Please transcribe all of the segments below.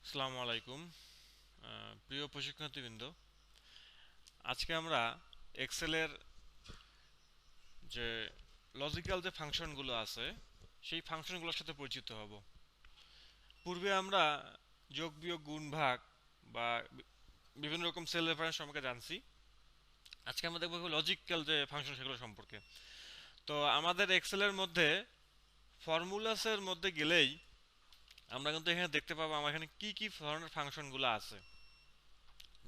আসসালামু আলাইকুম। প্রিয় প্রশিক্ষণার্থীবৃন্দ, আজকে আমরা এক্সেলের যে লজিক্যাল যে ফাংশনগুলো আছে সেই ফাংশনগুলোর সাথে পরিচিত হব। পূর্বে আমরা যোগ বিয়োগ গুণ ভাগ বা বিভিন্ন রকম সেল রেফারেন্স সম্পর্কে জানছি। আজকে আমরা দেখব লজিক্যাল যে ফাংশন সেগুলো সম্পর্কে। তো আমাদের এক্সেলের মধ্যে ফর্মুলাসের মধ্যে গেলেই আমরা কিন্তু এখানে দেখতে পাবো আমার এখানে কি কি ধরনের ফাংশনগুলো আছে।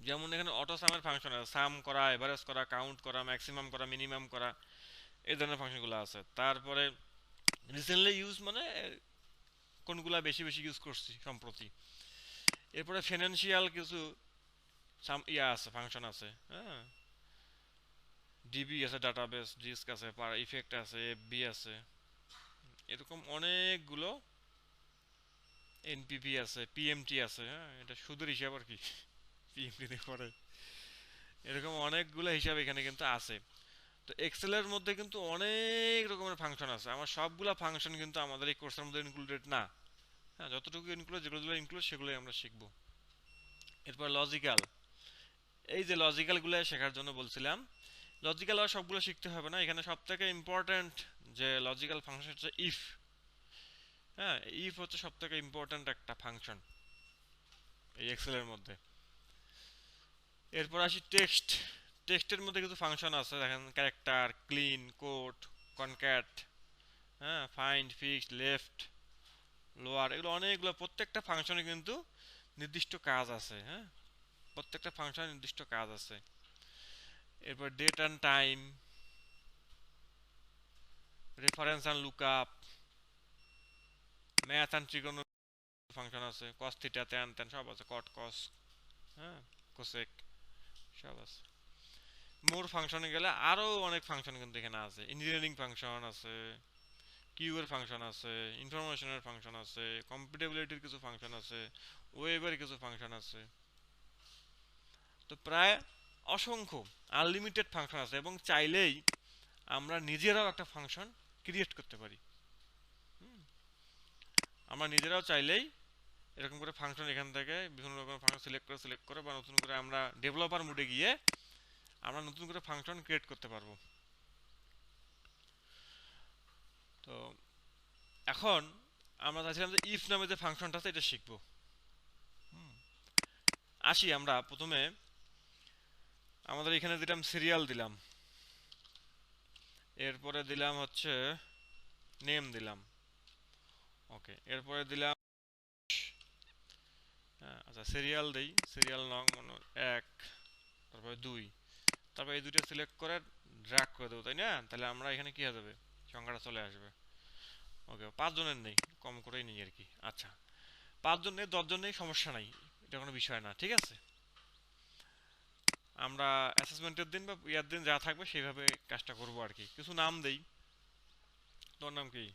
যেমন এখানে অটো সামের ফাংশন আছে, সাম করা, এভারেজ করা, কাউন্ট করা, ম্যাক্সিমাম করা, মিনিমাম করা, এই ধরনের ফাংশনগুলো আছে। তারপরে রিসেন্টলি ইউজ মানে কোনগুলা বেশি বেশি ইউজ করছি সম্প্রতি। এরপরে ফিনান্সিয়াল কিছু আছে, ফাংশন আছে। হ্যাঁ, ডিবি আছে, ডাটাবেস, ডিস্ক আছে, ইফেক্ট আছে, এফবি আছে, এরকম অনেকগুলো, এনপিপি আছে, পিএমটি আছে। হ্যাঁ, এটা সুদের হিসাব আর কি, পিএমটি দিয়ে করে। এরকম অনেকগুলো হিসাব এখানে কিন্তু আছে। তো এক্সেলের মধ্যে কিন্তু অনেক রকমের ফাংশন আছে। আমার সবগুলা ফাংশন কিন্তু আমাদের এই কোর্সের মধ্যে ইনক্লুডেড না। হ্যাঁ, যতটুকু ইনক্লুড, যেগুলো ইনক্লুড সেগুলোই আমরা শিখবো। এরপর লজিক্যাল, এই যে লজিক্যালগুলো শেখার জন্য বলছিলাম, লজিক্যাল আর সবগুলো শিখতে হবে না। এখানে সব থেকে ইম্পর্ট্যান্ট যে লজিক্যাল ফাংশন হচ্ছে ইফ। হ্যাঁ, ইফ হচ্ছে সব থেকে ইম্পর্ট্যান্ট একটা ফাংশন এই এক্সেলের মধ্যে। এরপর আসি টেক্সট। টেক্সটের মধ্যে কিছু ফাংশন আছে, দেখেন ক্যারেক্টার, ক্লিন, কোট, কনক্যাট, হ্যাঁ, ফাইন্ড, ফিক্স, লেফট, লোয়ার, এগুলো অনেকগুলো, প্রত্যেকটা ফাংশনে কিন্তু নির্দিষ্ট কাজ আছে। হ্যাঁ, প্রত্যেকটা ফাংশনে নির্দিষ্ট কাজ আছে। এরপর date and time, reference and lookup, math and trigonometry function আছে, কস থিটা, ট্যান ট্যান সব আছে, কট কস, হ্যাঁ, কোসেক, সব আছে। মোর ফাংশনে গেলে আরো অনেক ফাংশন কিন্তু এখানে আছে। ইঞ্জিনিয়ারিং ফাংশন আছে, কিউ এর ফাংশন আছে, ইনফরমেশনের ফাংশন আছে, কম্পিটেবিলিটির কিছু ফাংশন আছে, ওয়েবের কিছু ফাংশন আছে। তো প্রায় অসংখ্য, আনলিমিটেড ফাংশন আছে, এবং চাইলেই আমরা নিজেরাও একটা ফাংশন ক্রিয়েট করতে পারি। আমরা নিজেরাও চাইলেই এরকম করে ফাংশন এখান থেকে বিভিন্ন রকম ফাংশন সিলেক্ট করে বা নতুন করে আমরা ডেভেলপার মোডে গিয়ে আমরা নতুন করে ফাংশন ক্রিয়েট করতে পারবো। তো এখন আমরা চাইছিলাম যে ইফ নামে যে ফাংশনটা আছে এটা শিখবো। আসি আমরা প্রথমে, আমাদের এখানে দিলাম সিরিয়াল, দিলাম, এরপরে দিলাম হচ্ছে নেম দিলাম। ওকে, এরপরে দিলাম, হ্যাঁ, আচ্ছা সিরিয়াল দেই, সিরিয়াল নং মনে এক, তারপরে দুই, তারপর এই দুইটা সিলেক্ট করে ড্র্যাগ করে দেবো, তাই না? তাহলে আমরা এখানে কি হয়ে যাবে, সংখ্যাটা চলে আসবে। ওকে, পাঁচজনের নেই, কম করেই নেই আর কি। আচ্ছা, পাঁচজন নেই, দশজন নেই, সমস্যা নাই, এটা কোনো বিষয় না, ঠিক আছে। আমরা অ্যাসেসমেন্টের দিন বা ইয়ার দিন যা থাকবে সেইভাবে কাজটা করবো আর কি। কিছু নাম দেই। তোর নাম কি?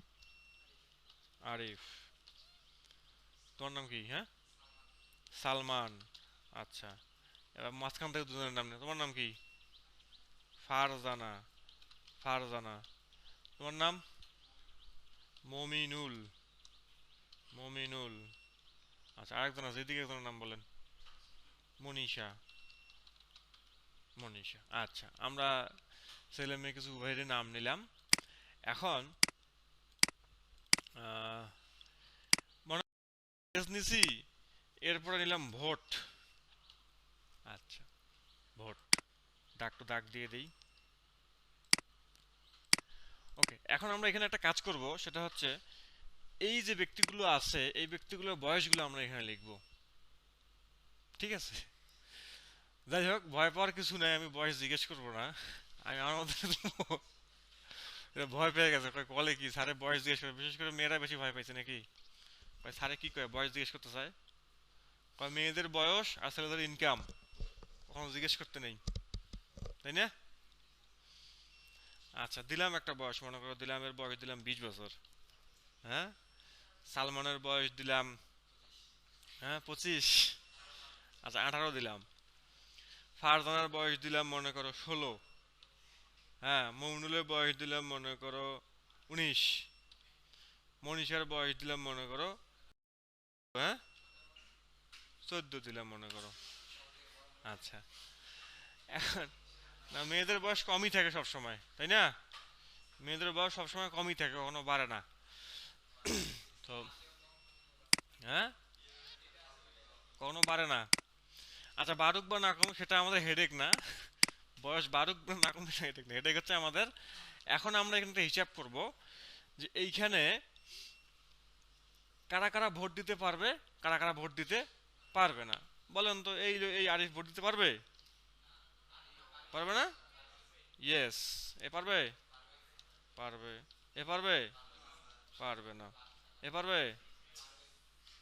আরিফ। তোর নাম কি? হ্যাঁ, সালমান। আচ্ছা, এবার মাঝখান থেকে দুজনের নাম নেই। তোমার নাম কি? ফারজানা। ফারজানা। তোমার নাম? মমিনুল। মমিনুল। আচ্ছা, আরেকজন আছে, এদিকে একজনের নাম বলেন। মনীষা। মনীষা। আচ্ছা, আমরা ছেলে মেয়ে কিছু উভয়েরই নাম নিলাম। এখন আহ, মনে নিছি, এরপরে নিলাম ভোট। আচ্ছা, ভোট, দাগ টু দাগ দিয়ে দিই। ওকে, এখন আমরা এখানে একটা কাজ করব, সেটা হচ্ছে এই যে ব্যক্তিগুলো আছে এই ব্যক্তিগুলোর বয়সগুলো আমরা এখানে লিখব। ঠিক আছে, যাই হোক, ভয় পাওয়ার কিছু নাই, আমি বয়স জিজ্ঞেস করবো না। আমি আমার মধ্যে এটা ভয় পেয়ে গেছে, কয় বলে কি স্যারে বয়স জিজ্ঞেস করে, বিশেষ করে মেয়েরা বেশি ভয় পাইছে নাকি। কয় স্যারে কি কয় বয়স জিজ্ঞেস করতে চায়, কয় মেয়েদের বয়স আর ছেলেদের ইনকাম কখনো জিজ্ঞেস করতে নেই, তাই না? আচ্ছা, দিলাম একটা বয়স, মনে করো দিলাম, এর বয়স দিলাম 20 বছর। হ্যাঁ, সালমানের বয়স দিলাম, হ্যাঁ, 25। আচ্ছা, 18 দিলাম। ফারজানার বয়স দিলাম মনে করো 16। হ্যাঁ, মমিনুলের বয়স দিলাম মনে করো 19। মনীষার বয়স দিলাম মনে করো, হ্যাঁ, 14 দিলাম মনে করো। আচ্ছা, এখন না, মেয়েদের বয়স কমই থাকে সব সময়, তাই না? মেয়েদের বয়স সবসময় কমই থাকে, কখনো বাড়ে না। তো হ্যাঁ, কখনো বাড়ে না। আচ্ছা, বাড়ুক বা না কমুক সেটা আমাদের হেডেক না। বয়স বাড়ুক বা না কমুক সেটা হেডেক না, হেডেক হচ্ছে আমাদের। এখন আমরা এখানে একটা হিসাব করব যে এইখানে কারা কারা ভোট দিতে পারবে, কারা কারা ভোট দিতে পারবে না। বলেন তো, এই এই আরিফ ভোট দিতে পারবে? পারবে না? ইয়েস। এ পারবে? পারবে। এ পারবে? পারবে না। এ পারবে?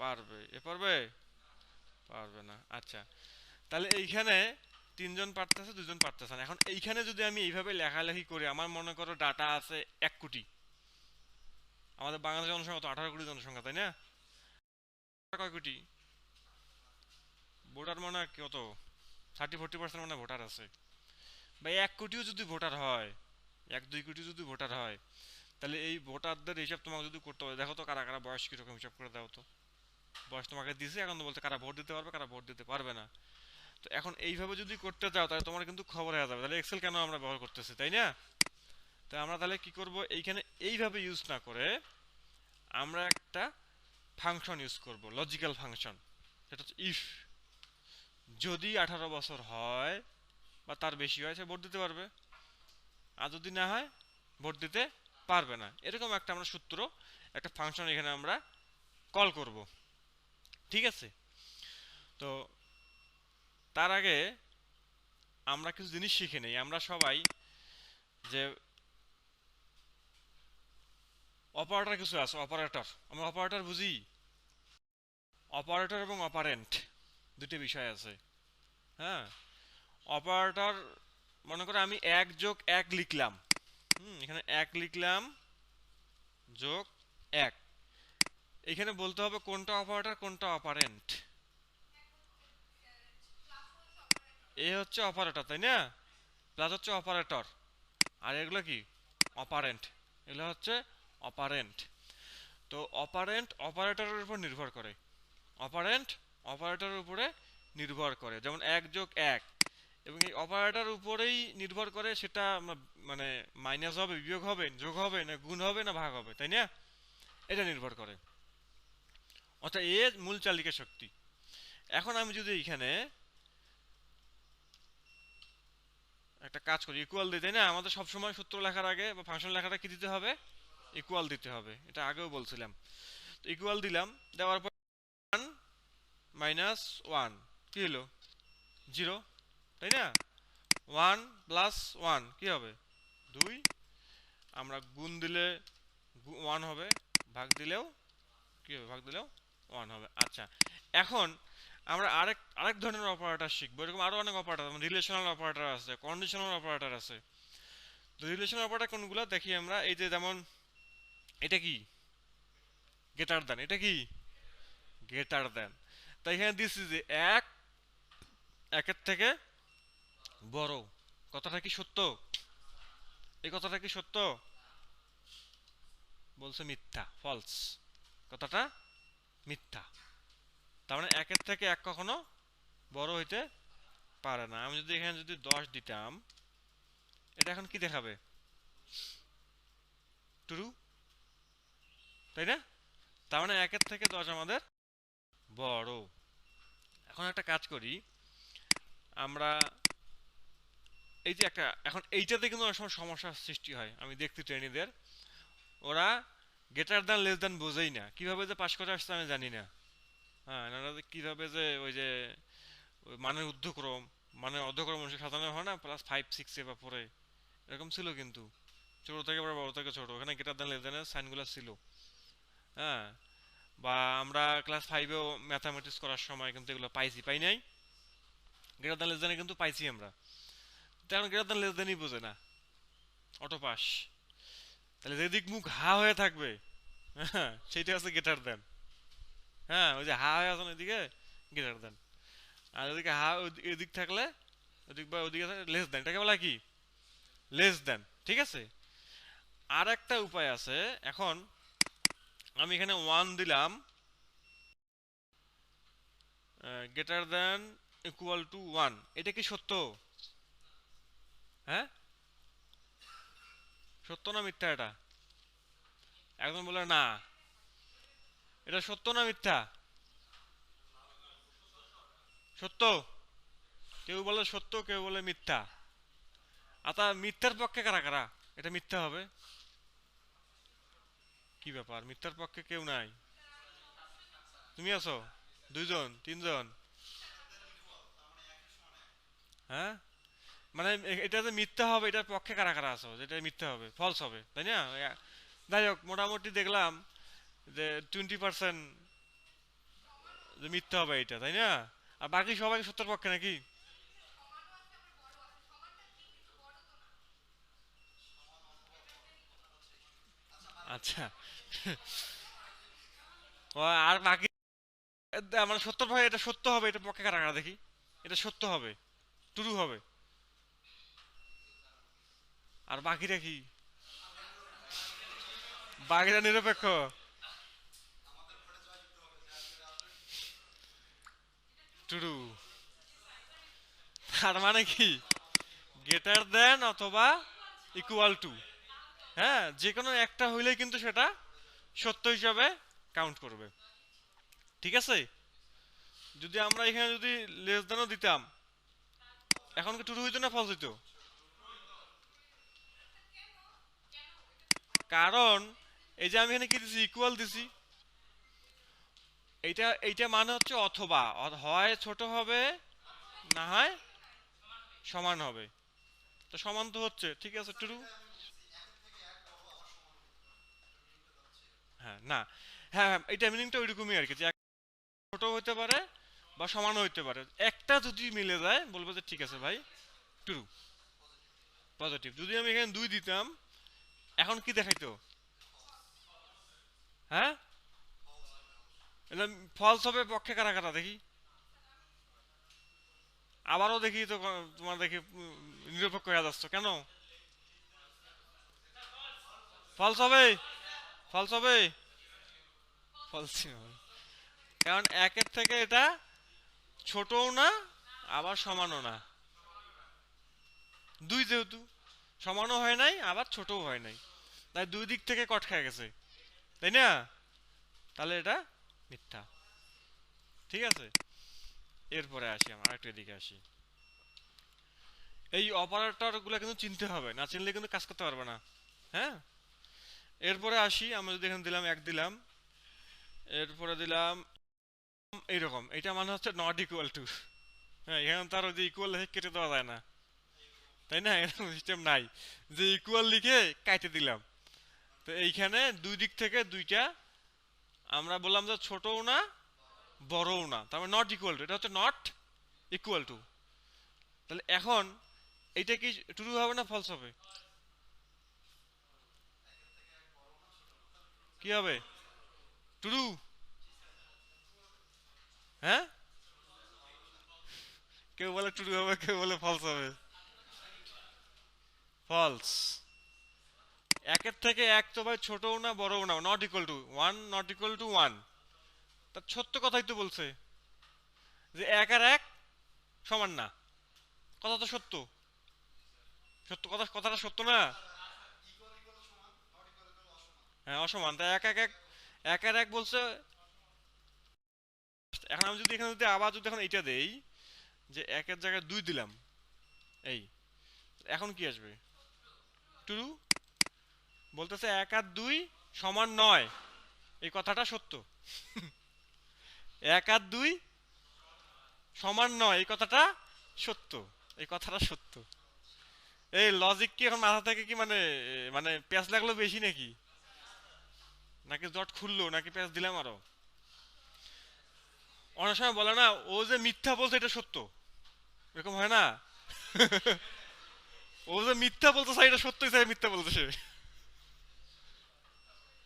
পারবে। এ পারবে? পারবে না। আচ্ছা, তাহলে এইখানে তিনজন পারতেছে, দুজন পারতেছে না। এখন এইখানে যদি আমি এইভাবে লেখালেখি করি, আমার মনে করো ডাটা আছে 1 কোটি। আমাদের বাংলাদেশের জনসংখ্যা তো 18 কোটি জনসংখ্যা, তাই না? কয় কোটি ভোটার? মনে হয় কত, 30-40% মানে ভোটার আছে। বা 1 কোটিও যদি ভোটার হয়, 1-2 কোটি যদি ভোটার হয়, তাহলে এই ভোটারদের হিসাব তোমাকে যদি করতে হয়, দেখো তো কারা কারা বয়স কিরকম, হিসাব করে দাও তো। বয়স তোমাকে দিছে, এখন তো বলতে কারা ভোট দিতে পারবে, কারা ভোট দিতে পারবে না। তো এখন এইভাবে যদি করতে চাও, তাহলে তোমার কিন্তু খবর হয়ে যাবে, তাহলে এক্সেল কেন আমরা ব্যবহার করতেছি, তাই না? তো আমরা তাহলে কি করব, এইখানে এইভাবে ইউজ না করে আমরা একটা ফাংশন ইউজ করব, লজিক্যাল ফাংশন। সেটা হচ্ছে ইফ। যদি 18 বছর হয় বা তার বেশি হয়, সে ভোট দিতে পারবে। আর যদি না হয়, ভোট দিতে পারবে না। এরকম একটা আমরা সূত্র, একটা ফাংশন এখানে আমরা কল করব। ঠিক আছে? তো তার আগে আমরা কিছু জিনিস শিখে নেই। আমরা সবাই যে অপারেটর কিছু আছে, অপারেটর, আমরা অপারেটর বুঝি। অপারেটর এবং অপারেন্ট দুটি বিষয় আছে। হ্যাঁ, অপারেটর, মনে করো আমি 1+1 লিখলাম। এখানে 1 লিখলাম, যোগ 1। এখানে বলতে হবে কোনটা অপারেটর কোনটা অপারেন্ট। এ হচ্ছে অপারেটর, তাই না? প্লাস হচ্ছে অপারেটর। আর এগুলো কি? অপারেন্ট। এগুলো হচ্ছে অপারেন্ট। তো অপারেন্ট অপারেটরের উপর নির্ভর করে। অপারেন্ট অপারেটরের উপরে নির্ভর করে, যেমন 1+1। এবং এই অপারেটর উপরেই নির্ভর করে সেটা মানে মাইনাস হবে, বিয়োগ হবে, যোগ হবে, না গুণ হবে, না ভাগ হবে, তাই না? এটা নির্ভর করে। অর্থাৎ এ মূল চালিকা শক্তি। এখন আমি যদি এখানে একটা কাজ করি, ইকুয়াল দিই, তাই না? আমাদের সবসময় সূত্র লেখার আগে বা ফাংশন লেখাটা কি দিতে হবে? ইকুয়াল দিতে হবে, এটা আগেও বলছিলাম। তো ইকুয়াল দিলাম, দেওয়ার পর 1 - 1 কি হলো? 0, তাই না? 1 + 1 কি হবে? 2। আমরা গুণ দিলে 1 হবে, ভাগ দিলেও কি হবে? ভাগ দিলেও 1 হবে। আচ্ছা, এখন আমরা আরেক আরেক ধরনের অপারেটর শিখবো। এরকম আরো অনেক অপারেটর, রিলেশনাল অপারেটর আছে, কন্ডিশনাল অপারেটর আছে। তো রিলেশনাল অপারেটর কোনগুলো দেখি আমরা, এই যে যেমন এটা কি? Greater than. এটা কি? Greater than. তাই এখানে দিচ্ছি যে এক, একের থেকে বড়। কথাটা কি সত্য? এই কথাটা কি সত্য? বলছে মিথ্যা, ফলস। কথাটা মিথ্যা। তার মানে একের থেকে এক কখনো বড় হইতে পারে না। আমি যদি এখানে যদি 10 দিতাম, এটা এখন কি দেখাবে? ট্রু, তাই না? তার মানে 1-10 আমাদের বড়। এখন একটা কাজ করি আমরা, এই যে একটা, এখন এইটাতে কিন্তু অনেক সময় সমস্যার সৃষ্টি হয়। আমি দেখছি ট্রেনিদের, ওরা গ্রেটার দ্যান লেস দ্যান বোঝেই না, কিভাবে যে পাশ করে আসছে আমি জানি না। হ্যাঁ, এনারা যে কিভাবে যে ওই যে ওই মানের ঊর্ধ্বক্রম, মানে অর্ধক্রম মানুষের সাজানো হয় না, +5, 6 বা 4, এরকম ছিল কিন্তু। ছোট থেকে বড়, বড় থেকে ছোট, ওখানে গ্রেটার দ্যান লেস দ্যানের সাইনগুলো ছিল। হ্যাঁ, বা আমরা ক্লাস 5এও ম্যাথামেটিক্স করার সময় কিন্তু এগুলো পাইছি, পাই নাই? গ্রেটার দ্যান লেস দ্যানে কিন্তু পাইছি আমরা। তেমন গ্রেটার দ্যান লেস দ্যানই বোঝে না, অটো পাস। তাহলে যেদিক মুখ হা হয়ে থাকবে, হ্যাঁ, সেইটা হচ্ছে গ্রেটার দ্যান। হ্যাঁ, ওই যে হা হয়ে আছে না ওইদিকে, গ্রেটার দ্যান। আর ওদিকে হা এদিক থাকলে, ওদিক বা ওদিকে লেস দ্যান, এটাকে বলা কি? Less than. ঠিক আছে? আর একটা উপায় আছে। এখন আমি এখানে 1 দিলাম, গ্রেটার দেন ইকুয়াল টু 1, এটা কি সত্য? হ্যাঁ, সত্য না মিথ্যা? এটা একজন বলে না। এটা সত্য না মিথ্যা? সত্য। কেউ বলে সত্য, কেউ বলে মিথ্যা। আচ্ছা, মিথ্যার পক্ষে কারা কারা? এটা মিথ্যা হবে। কি ব্যাপার, মিথ্যার পক্ষে কেউ নাই? তুমি আছো? দুইজন, তিনজন? হ্যাঁ, মানে এটা যে মিথ্যা হবে, এটার পক্ষে কারা কারা আছো যেটা মিথ্যা হবে, ফলস হবে, তাই না? যাই হোক, মোটামুটি দেখলাম যে 20% যে মিথ্যা হবে এটা, তাই না? আর বাকি সবাই সত্যের পক্ষে নাকি? আচ্ছা। ও, আর বাকি মানে সত্যের পক্ষে, এটা সত্য হবে, এটা পক্ষে কারা কারা দেখি? এটা সত্য হবে, ট্রু হবে। আর বাকিটা কি? বাকিটা নিরপেক্ষ। ট্রু। তার মানে কি? গ্রেটার দেন অথবা ইকুয়াল টু, হ্যাঁ, যে কোনো একটা হইলেই কিন্তু সেটা সত্য হিসাবে কাউন্ট করবে। ঠিক আছে? যদি আমরা এখানে যদি লেস দেনও দিতাম, এখন কি ট্রু হইতো না ফলস হইতো? কারণ এই যে আমি এখানে কি দিছি, ইকুয়াল দিছি। এইটা এইটা মানে হচ্ছে অথবা, হয় ছোট হবে, না হয় সমান হবে। তো সমান তো হচ্ছে, ঠিক আছে, ট্রু। হ্যাঁ, না, হ্যাঁ হ্যাঁ, এটা মিনিংটা ওইরকমই আর কি, যে ছোট হইতে পারে বা সমানও হইতে পারে। একটা যদি মিলে যায় বলবো যে ঠিক আছে ভাই, ট্রু, পজিটিভ। যদি আমি এখানে দুই দিতাম, এখন কি দেখাইতো? হ্যাঁ, এটা ফলস হবে পক্ষে কারা কারা দেখি? আবারও দেখি তো, তোমার দেখি নিরপেক্ষ হয়ে যাচ্ছ কেন? ফলস হবে, ফলস হবে, ফলস হবে। কারণ একের থেকে এটা ছোটও না, আবার সমানও না। দুই যেহেতু, সমানও হয় নাই আবার ছোটও হয় নাই, তাই দুই দিক থেকে কট খেয়ে গেছে, তাই না? তাহলে এটা মিথ্যা। ঠিক আছে, এরপরে আসি, আমরা আরেকটু এদিকে আসি। এই অপারেটর গুলো কিন্তু চিনতে হবে, না চিনলে কিন্তু কাজ করতে পারবে না। হ্যাঁ, এরপরে আসি, আমরা যদি এখানে দিলাম এক দিলাম, এরপরে দিলাম এইরকম, এটা মানে হচ্ছে নট ইকুয়াল টু। হ্যাঁ, এখানে তার ওই যে ইকুয়াল লিখে কেটে দেওয়া যায় না, তাই না? এরকম সিস্টেম নাই যে ইকুয়াল লিখে কাটে দিলাম। তো এইখানে দুই দিক থেকে দুইটা, আমরা বললাম যে ছোটও না বড়ও না, তার মানে নট ইকুয়াল টু, এটা হচ্ছে নট ইকুয়াল টু। তাহলে এখন এইটা কি ট্রু হবে না ফলস হবে? কি হবে? ট্রু। হ্যাঁ, কেউ বলে ট্রু হবে, কেউ বলে ফলস হবে। ফলস। একের থেকে এক তো ভাই ছোটও না বড়ও না, not equal to one, not equal to one. তা সত্য কথাই তো বলছে যে এক আর এক সমান না, কথা তো সত্য। সত্য কথা, কথাটা সত্য না? হ্যাঁ, অসমান, তাই এক এক এক, এক আর এক বলছে। এখন আমি যদি এখানে যদি আবার যদি এখন এইটা দেই, যে একের জায়গায় দুই দিলাম, এই, এখন কি আসবে? ট্রু। বলতেছে এক আর দুই সমান নয়, এই কথাটা সত্য। এক আর দুই সমান নয়, এই কথাটা সত্য, এই কথাটা সত্য। এই লজিক কি এখন মাথা থেকে কি মানে, মানে প্যাঁচ লাগলো বেশি নাকি? নাকি জট খুললো, নাকি প্যাঁচ দিলাম আরো? অনেক সময় বলে না, ও যে মিথ্যা বলছে এটা সত্য, এরকম হয় না? ও যে মিথ্যা বলতেছে এটা সত্যই চাই মিথ্যা বলতেছে,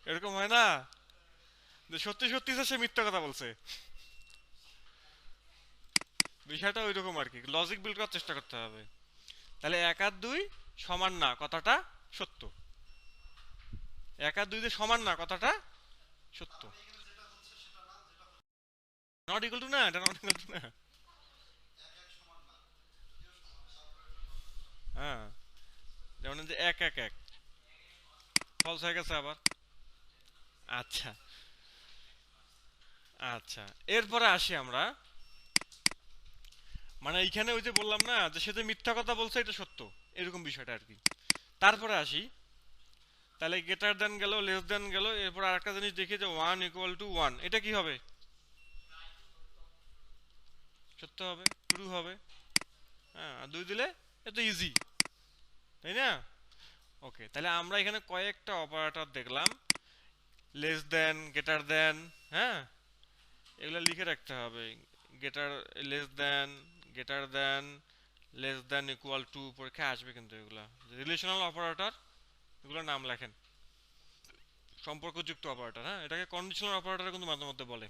এরকম হয় না? যে সত্যি সত্যি সে মিথ্যা কথা বলছে। বিষয়টা ওই রকম আর কি, লজিক বিল্ড করার চেষ্টা করতে হবে। তাহলে এক আর দুই সমান না কথাটা সত্য, এক আর দুই যে সমান না কথাটা সত্য। নট ইকুয়াল টু না, এটা নট ইকুয়াল টু না। হ্যাঁ, যেমন যে এক এক এক ফলস হয়ে গেছে আবার। আচ্ছা, আচ্ছা, এরপরে আসি আমরা, মানে এইখানে ওই যে বললাম না যে সে যে মিথ্যা কথা বলছে এটা সত্য, এরকম বিষয়টা আর কি। তারপরে আসি, তাহলে গ্রেটার দেন গেল, লেস দেন গেল, এরপর আরেকটা জিনিস দেখি যে ওয়ান ইকুয়াল টু ওয়ান, এটা কি হবে? সত্য হবে, ট্রু হবে। হ্যাঁ, আর দুই দিলে এটা ইজি, তাই না? ওকে, তাহলে আমরা এখানে কয়েকটা অপারেটর দেখলাম, লেস দেন, গ্রেটার দেন, হ্যাঁ, এগুলো লিখে রাখতে হবে। Greater, less than, greater than, less than, equal to, পরীক্ষায় আসবে কিন্তু এগুলা রিলেশনাল অপারেটর, এগুলোর নাম লেখেন। সম্পর্কযুক্ত অপারেটর, হ্যাঁ, এটাকে কন্ডিশনাল অপারেটর কিন্তু মাঝে মধ্যে বলে।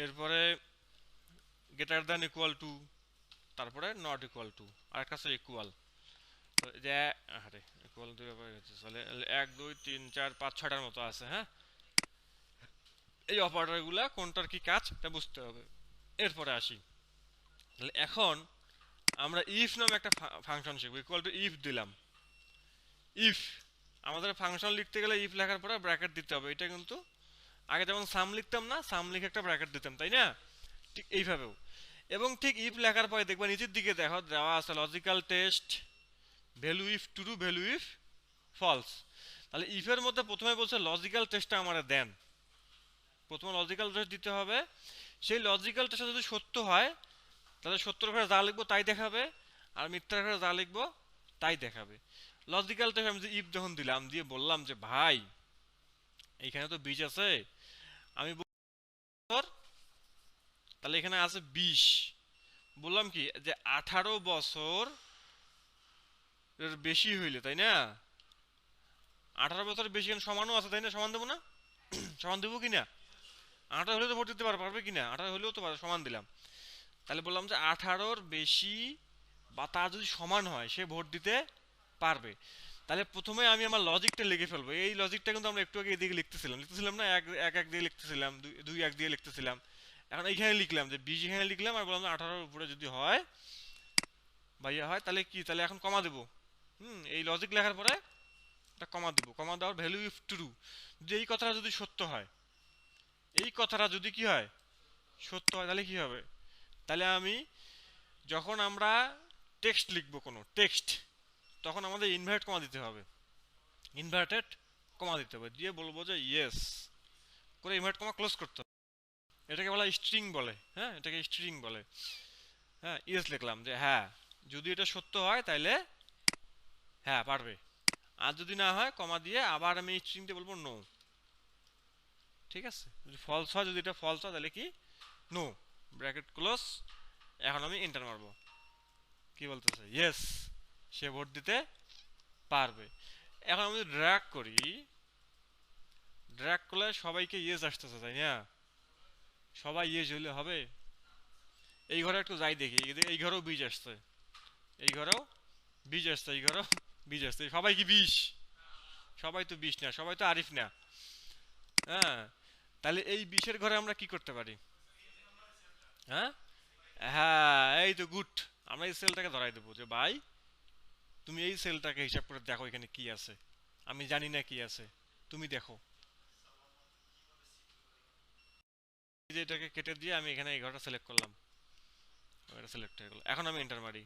এরপরে গ্রেটার দেন ইকুয়াল টু, তারপরে নট ইকুয়াল টু, আর একটা আছে ইকুয়াল। তো যে আরে ইকুয়াল দুই ব্যাপার হচ্ছে, তাহলে এক দুই তিন চার পাঁচ ছয়টার মতো আছে, হ্যাঁ। এই অপারেটরগুলা কোনটার কি কাজ এটা বুঝতে হবে। এরপরে আসি, তাহলে এখন আমরা ইফ নামে একটা ফাংশন শিখবো। ইকুয়াল টু ইফ দিলাম, ইফ আমাদের ফাংশন লিখতে গেলে ইফ লেখার পরে ব্র্যাকেট দিতে হবে। এটা কিন্তু আগে যেমন সাম লিখতাম না, সাম লিখে একটা ব্র্যাকেট দিতাম, তাই না? ঠিক এইভাবেও। এবং ঠিক ইফ লেখার পরে দেখবা নিচের দিকে দেখো দেওয়া আছে logical test, value if true, value if false. তাহলে ইফের মধ্যে প্রথমে বলছে লজিক্যাল টেস্টটা আমাদের দেন, প্রথমে লজিক্যাল টেস্ট দিতে হবে। সেই লজিক্যাল টেস্টটা যদি সত্য হয় তাহলে সত্যর ঘরে যা লিখবো তাই দেখাবে, আর মিথ্যার ঘরে যা লিখবো তাই দেখাবে। লজিক্যাল টেস্ট আমি যে ইফ যখন দিলাম, দিয়ে বললাম যে ভাই এইখানে তো 20 আছে, আমি বছর, তাহলে এখানে আছে 20, বললাম কি যে 18 বছর এর বেশি হইলে, তাই না? 18 বছর বেশি, এখানে সমানও আছে, তাই না? সমান দেবো না? সমান দেবো কি না? 18 হলে তো ভোট দিতে পারবে কি না? 18 হলেও তো সমান দিলাম। তাহলে বললাম যে 18-র বেশি বা তার যদি সমান হয় সে ভোট দিতে পারবে। তাহলে প্রথমে আমি আমার লজিকটা লিখে ফেলবো। এই লজিকটা কিন্তু আমরা একটু আগে এদিকে লিখতেছিলাম, লিখতেছিলাম না, এক এক এক দিয়ে লিখতেছিলাম, দুই দুই এক দিয়ে লিখতেছিলাম। এখন এইখানে লিখলাম যে 20, এখানে লিখলাম, আর বললাম যে 18-র উপরে যদি হয় বা ইয়ে হয় তাহলে কি, তাহলে এখন কমা দেবো। এই লজিক লেখার পরে একটা কমা দিব, কমা দেওয়ার ভ্যালু ইফ ট্রু, যে এই কথাটা যদি সত্য হয়, এই কথাটা যদি কি হয়, সত্য হয়, তাহলে কি হবে? তাহলে আমি যখন আমরা টেক্সট লিখবো, কোনো টেক্সট, তখন আমাদের ইনভার্ট কমা দিতে হবে, ইনভার্টেড কমা দিতে হবে, দিয়ে বলবো যে ইয়েস করে ইনভার্ট কমা ক্লোজ করতে হবে। এটাকে বলা স্ট্রিং বলে, হ্যাঁ, এটাকে স্ট্রিং বলে। হ্যাঁ, ইয়েস লিখলাম যে হ্যাঁ, যদি এটা সত্য হয় তাহলে হ্যাঁ পারবে, আর যদি না হয় কমা দিয়ে আবার আমি স্ট্রিংতে বলবো নো। ঠিক আছে, যদি ফলস হয়, যদি এটা ফলস হয় তাহলে কি, নো, ব্র্যাকেট ক্লোজ। এখন আমি এন্টার মারবো, কি বলতেছে, ইয়েস, সে ভোট দিতে পারবে। এখন আমি ড্র্যাগ করি, ড্র্যাগ করলে সবাইকে ইয়েস আসতেছে, তাই না? সবাই ইয়েস হইলে হবে? এই ঘরে একটু যাই দেখি, এই ঘরেও বীজ আসছে, এই ঘরেও বীজ আসছে, এই ঘরেও বীজ আসছে, সবাই কি 20? সবাই তো 20 না, সবাই তো আরিফ না। হ্যাঁ, তাহলে এই 20-এর ঘরে আমরা কি করতে পারি? হ্যাঁ, হ্যাঁ, এই তো গুড, আমরা এই সেলটাকে ধরাই দেবো যে ভাই তুমি এই সেলটাকে হিসাব করে দেখো এখানে কি আছে, আমি জানি না কি আছে, তুমি দেখো। এই যে এটাকে কেটে দিয়ে আমি এখানে এই ঘরটা সিলেক্ট করলাম, এটা সিলেক্ট হয়ে গেল। এখন আমি এন্টার মারি,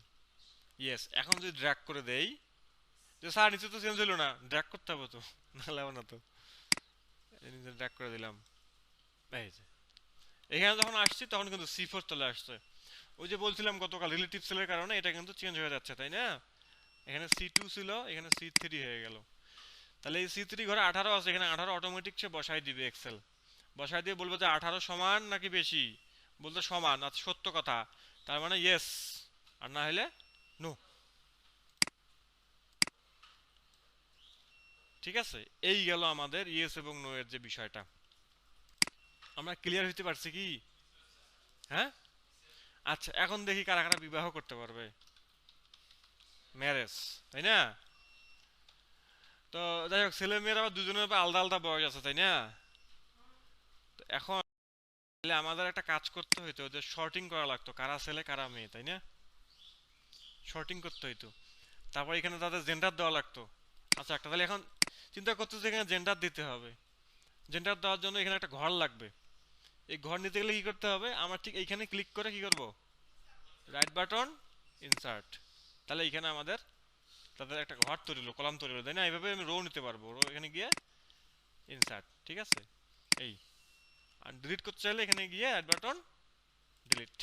ইয়েস। এখন যদি ড্র্যাগ করে দেই, যে স্যার নিচে তো চেঞ্জ হলো না, ড্র্যাগ করতে হবে তো, নাহলে হবে না তো। নিচে ড্র্যাগ করে দিলাম, এই যে এখানে যখন আসছি তখন কিন্তু C4 চলে আসছে। ওই যে বলছিলাম গতকাল রিলেটিভ সেলের কারণে এটা কিন্তু চেঞ্জ হয়ে যাচ্ছে, তাই না? এখানে C2 ছিল, এখানে C3 হয়ে গেল। তাহলে এই C3 ঘরে 18 আছে, এখানে 18 অটোমেটিক সে বসাই দিবে এক্সেল, বসাই দিয়ে বলবো যে 18 সমান নাকি বেশি, বলতে সমান, আচ্ছা সত্য কথা, তার মানে ইয়েস, আর না হলে নো। ঠিক আছে, এই গেল আমাদের ইয়েস এবং নো এর যে বিষয়টা। আমরা ক্লিয়ার হইতে পারছি কি? হ্যাঁ, আচ্ছা, এখন দেখি কারা কারা বিবাহ করতে পারবে, ম্যারেজ, তাই না? তো যাই হোক, ছেলে মেয়েরা আবার দুজনের আলাদা আলাদা বয়স আছে, তাই না? তো এখন তাহলে আমাদের একটা কাজ করতে হইতো, যে শর্টিং করা লাগতো কারা ছেলে কারা মেয়ে, তাই না? শর্টিং করতে হইতো। তারপর এখানে তাদের জেন্ডার দেওয়া লাগতো। আচ্ছা, একটা তাহলে এখন চিন্তা করতেছি এখানে জেন্ডার দিতে হবে। জেন্ডার দেওয়ার জন্য এখানে একটা ঘর লাগবে। এই ঘর নিতে গেলে কি করতে হবে? আমরা ঠিক এইখানে ক্লিক করে কি করব? Right button, insert. তাহলে এখানে আমাদের তাদের একটা ঘর তৈরি হলো, কলাম তৈরি হলো, তাই না? এইভাবে আমি রো নিতে পারবো, রো এখানে গিয়ে ইনসার্ট, ঠিক আছে? এই আর ডিলিট করতে চাইলে এখানে গিয়ে রাইট বাটন, ডিলিট।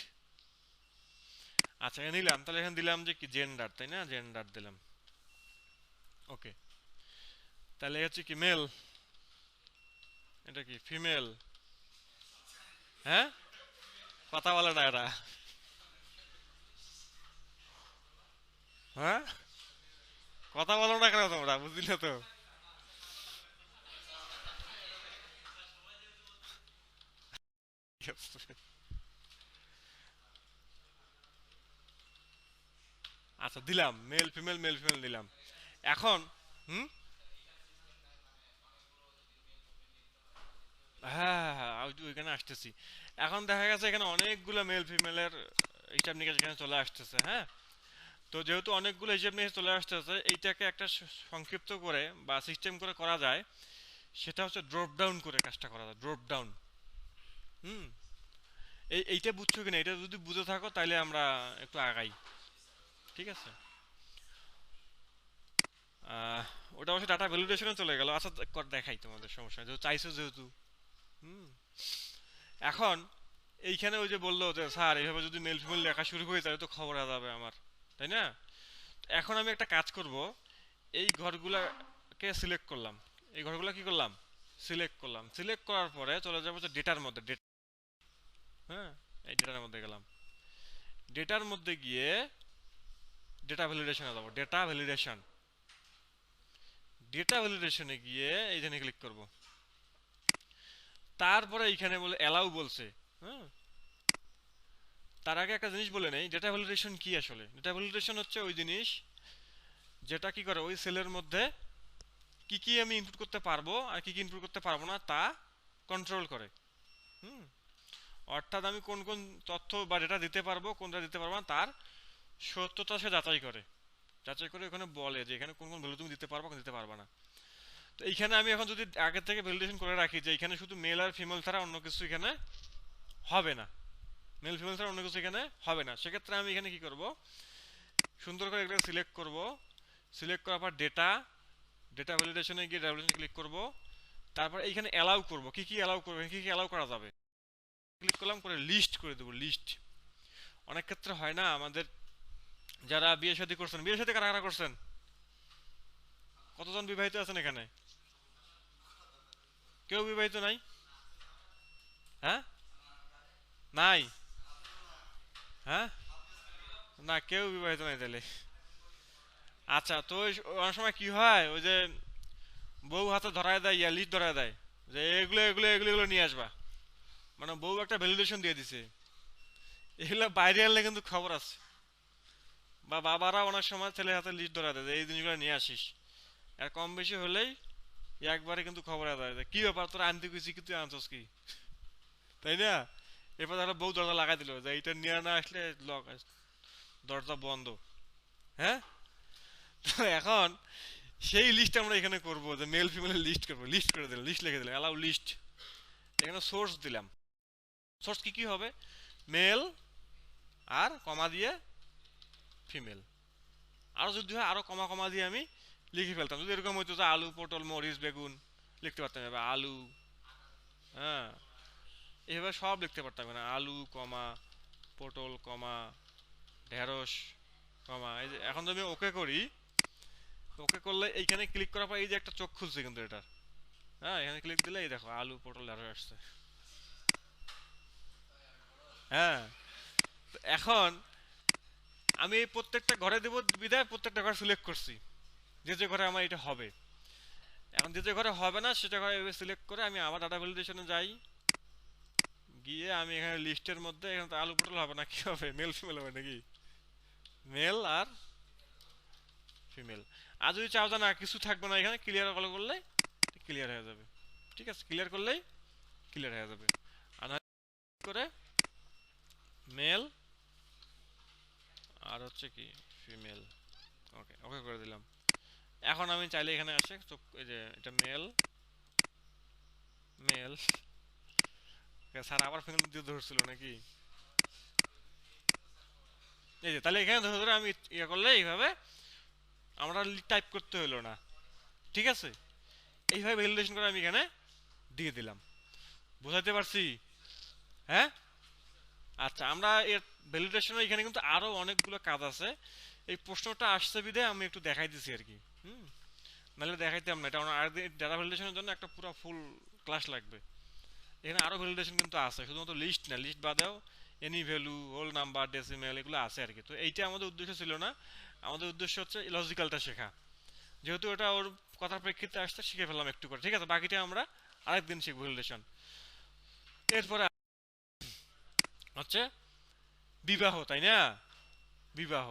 আচ্ছা, এখানে নিলাম, তাহলে এখানে দিলাম যে কি জেন্ডার, তাই না? জেন্ডার দিলাম, ওকে। তাহলে হচ্ছে কি মেল, এটা কি ফিমেল? হ্যাঁ, কথা বলে না এরা। হ্যাঁ, কথা বলো না কেন তোমরা, বুঝলি না তো? আচ্ছা, দিলাম মেল ফিমেল, মেল ফিমেল দিলাম। এখন হুম, হ্যাঁ হ্যাঁ হ্যাঁ, ওইখানে আসতেছি। এখন দেখা গেছে এখানে অনেকগুলো মেল ফিমেলের হিসাব নিকাশ এখানে চলে আসতেছে, হ্যাঁ। তো যেহেতু অনেকগুলো হিসাব নিকাশ চলে আসতেছে, এইটাকে একটা সংক্ষিপ্ত করে বা সিস্টেম করে করা যায়, সেটা হচ্ছে ড্রপ ডাউন করে কাজটা করা যায়, ড্রপ ডাউন। হুম, এইটা বুঝছো কিনা? এটা যদি বুঝে থাকো তাহলে আমরা একটু আগাই, ঠিক আছে? আহ, ওটা অবশ্যই ডাটা ভ্যালিডেশনে চলে গেল। আচ্ছা, দেখাই তোমাদের, সমস্যা নেই, যেহেতু চাইছো যেহেতু। হুম, এখন এইখানে ওই যে বললো যে স্যার এইভাবে যদি মেল ফিমেল লেখা শুরু করি তাহলে তো খবর হয়ে যাবে আমার, তাই না? এখন আমি একটা কাজ করব, এই ঘরগুলাকে সিলেক্ট করলাম, এই ঘরগুলা কি করলাম? সিলেক্ট করলাম। সিলেক্ট করার পরে চলে যাবো যে ডেটার মধ্যে, হ্যাঁ, এই ডেটার মধ্যে গেলাম। ডেটার মধ্যে গিয়ে ডেটা ভ্যালিডেশনে যাবো, ডেটা ভ্যালিডেশন। ডেটা ভ্যালিডেশনে গিয়ে এইখানে ক্লিক করব। তারপরে এইখানে বলে অ্যালাউ বলছে, হ্যাঁ। তার আগে একটা জিনিস বলে নেই, ডেটা ভ্যালিডেশন কি আসলে? ডেটা ভ্যালিডেশন হচ্ছে ওই জিনিস যেটা কি করে ওই সেলের মধ্যে কি কি আমি ইনপুট করতে পারবো আর কি কি ইনপুট করতে পারবো না তা কন্ট্রোল করে। হুম, অর্থাৎ আমি কোন কোন তথ্য বা ডেটা দিতে পারবো, কোনটা দিতে পারবো না, তার সত্যতা সে যাচাই করে। যাচাই করে ওখানে বলে যে এখানে কোন কোন ভ্যালু তুমি দিতে পারবো, কোন দিতে পারবে না। তো এইখানে আমি এখন যদি আগে থেকে ভ্যালিডেশন করে রাখি যে এখানে শুধু মেল আর ফিমেল ছাড়া অন্য কিছু এখানে হবে না, মেল ফিমেল ছাড়া অন্য কিছু এখানে হবে না, সেক্ষেত্রে আমি এখানে কি করব? সুন্দর করে একটা সিলেক্ট করব। সিলেক্ট করার পর ডেটা, ডেটা ভ্যালিডেশনে গিয়ে ভ্যালিডেশন ক্লিক করব। তারপর এইখানে অ্যালাউ করব, কি কি অ্যালাউ করব, কি কি অ্যালাউ করা যাবে ক্লিক করলাম, করে লিস্ট করে দেবো, লিস্ট। অনেক ক্ষেত্রে হয় না আমাদের, যারা বিয়ে শাদী করছেন, বিয়ে শাদী কারা কারা করছেন? কতজন বিবাহিত আছেন এখানে? কেউ বিবাহিত নাই? হ্যাঁ, নাই? হ্যাঁ, না কেউ বিবাহিত নাই তাহলে। আচ্ছা, তো অনেক সময় কি হয়, ওই যে বউ হাতে ধরায় দেয়, ইয়া লিস্ট ধরায় দেয় যে এগুলো এগুলো এগুলো এগুলো নিয়ে আসবা, মানে বউ একটা ভ্যালিডেশন দিয়ে দিছে, এগুলো বাইরে আনলে কিন্তু খবর আছে। বা বাবারা অনেক সময় ছেলে হাতে লিস্ট ধরায় দেয় যে এই জিনিসগুলো নিয়ে আসিস, আর কম বেশি হলেই একবারে কিন্তু খবর দেয় যে কি ব্যাপার তোরা আনতে গেছি কি তুই আনছস কি, তাই না? এরপর তাহলে বউ দরজা লাগাই দিল যে এইটা নিয়ে না আসলে লক, দরজা বন্ধ। হ্যাঁ, তো এখন সেই লিস্ট আমরা এখানে করব, যে মেল ফিমেল লিস্ট করব, লিস্ট করে দিলাম, লিস্ট লিখে দিলাম, অ্যালাউ লিস্ট। এখানে সোর্স দিলাম। সোর্স কি কি হবে? মেল আর কমা দিয়ে ফিমেল। আরো যদি হয় আরো কমা কমা দিয়ে আমি লিখে ফেলতাম, যদি এরকম হইতো যে আলু পটল মরিচ বেগুন লিখতে পারতাম, এবার আলু, হ্যাঁ, এভাবে সব লিখতে পারতাম না, আলু কমা পটল কমা ঢেঁড়স কমা। এই যে এখন যদি আমি ওকে করি, ওকে করলে এইখানে ক্লিক করার পর এই যে একটা চোখ খুলছে কিন্তু এটা, হ্যাঁ, এখানে ক্লিক দিলে এই দেখো আলু পটল ঢেঁড়স আসছে। হ্যাঁ, তো এখন আমি এই প্রত্যেকটা ঘরে দেবো বিধায় প্রত্যেকটা ঘর সিলেক্ট করছি, যে যে ঘরে আমার এটা হবে। এখন যে যে ঘরে হবে না সেটা ঘরে সিলেক্ট করে আমি আবার ডাটা ভ্যালিডেশনে যাই, গিয়ে আমি এখানে লিস্টের মধ্যে, এখানে তো আলু পটল হবে না, কি হবে? মেল ফিমেল হবে নাকি? মেল আর ফিমেল। আর যদি চাও যে না কিছু থাকবে না, এখানে ক্লিয়ার কল করলে ক্লিয়ার হয়ে যাবে, ঠিক আছে? ক্লিয়ার করলেই ক্লিয়ার হয়ে যাবে। আর করে মেল আর হচ্ছে কি ফিমেল। ওকে ওকে করে দিলাম। এখন আমি চাইলে এখানে আসে তো এই যে এটা মেল মেল স্যার আবার ফিমেল দিয়ে ধরছিল নাকি? এই যে তাহলে এখানে ধরে ধরে আমি ইয়ে করলে এইভাবে আমরা টাইপ করতে হলো না, ঠিক আছে? এইভাবে ভ্যালিডেশন করে আমি এখানে দিয়ে দিলাম। বুঝাতে পারছি? হ্যাঁ। আচ্ছা, আমরা এর ভ্যালিডেশনের এখানে কিন্তু আরো অনেকগুলো কাজ আছে। এই প্রশ্নটা আসছে বিধে আমি একটু দেখাই দিছি আর কি। হুম। নাহলে দেখাইতাম না, এটা আমার আর ডাটা ভ্যালিডেশনের জন্য একটা পুরো ফুল ক্লাস লাগবে। এখানে আরো ভ্যালিডেশন কিন্তু আছে, শুধুমাত্র লিস্ট না, লিস্ট বাদেও any value, whole number, decimal এগুলো আছে আর কি। তো এইটা আমাদের উদ্দেশ্য ছিল না, আমাদের উদ্দেশ্য হচ্ছে লজিক্যালটা শেখা। যেহেতু ওটা ওর কথার প্রেক্ষিতে আসছে শিখে ফেললাম একটু করে, ঠিক আছে? বাকিটা আমরা আরেকদিন শিখবো ভ্যালিডেশন। এরপরে হচ্ছে বিবাহ, তাই না? বিবাহ।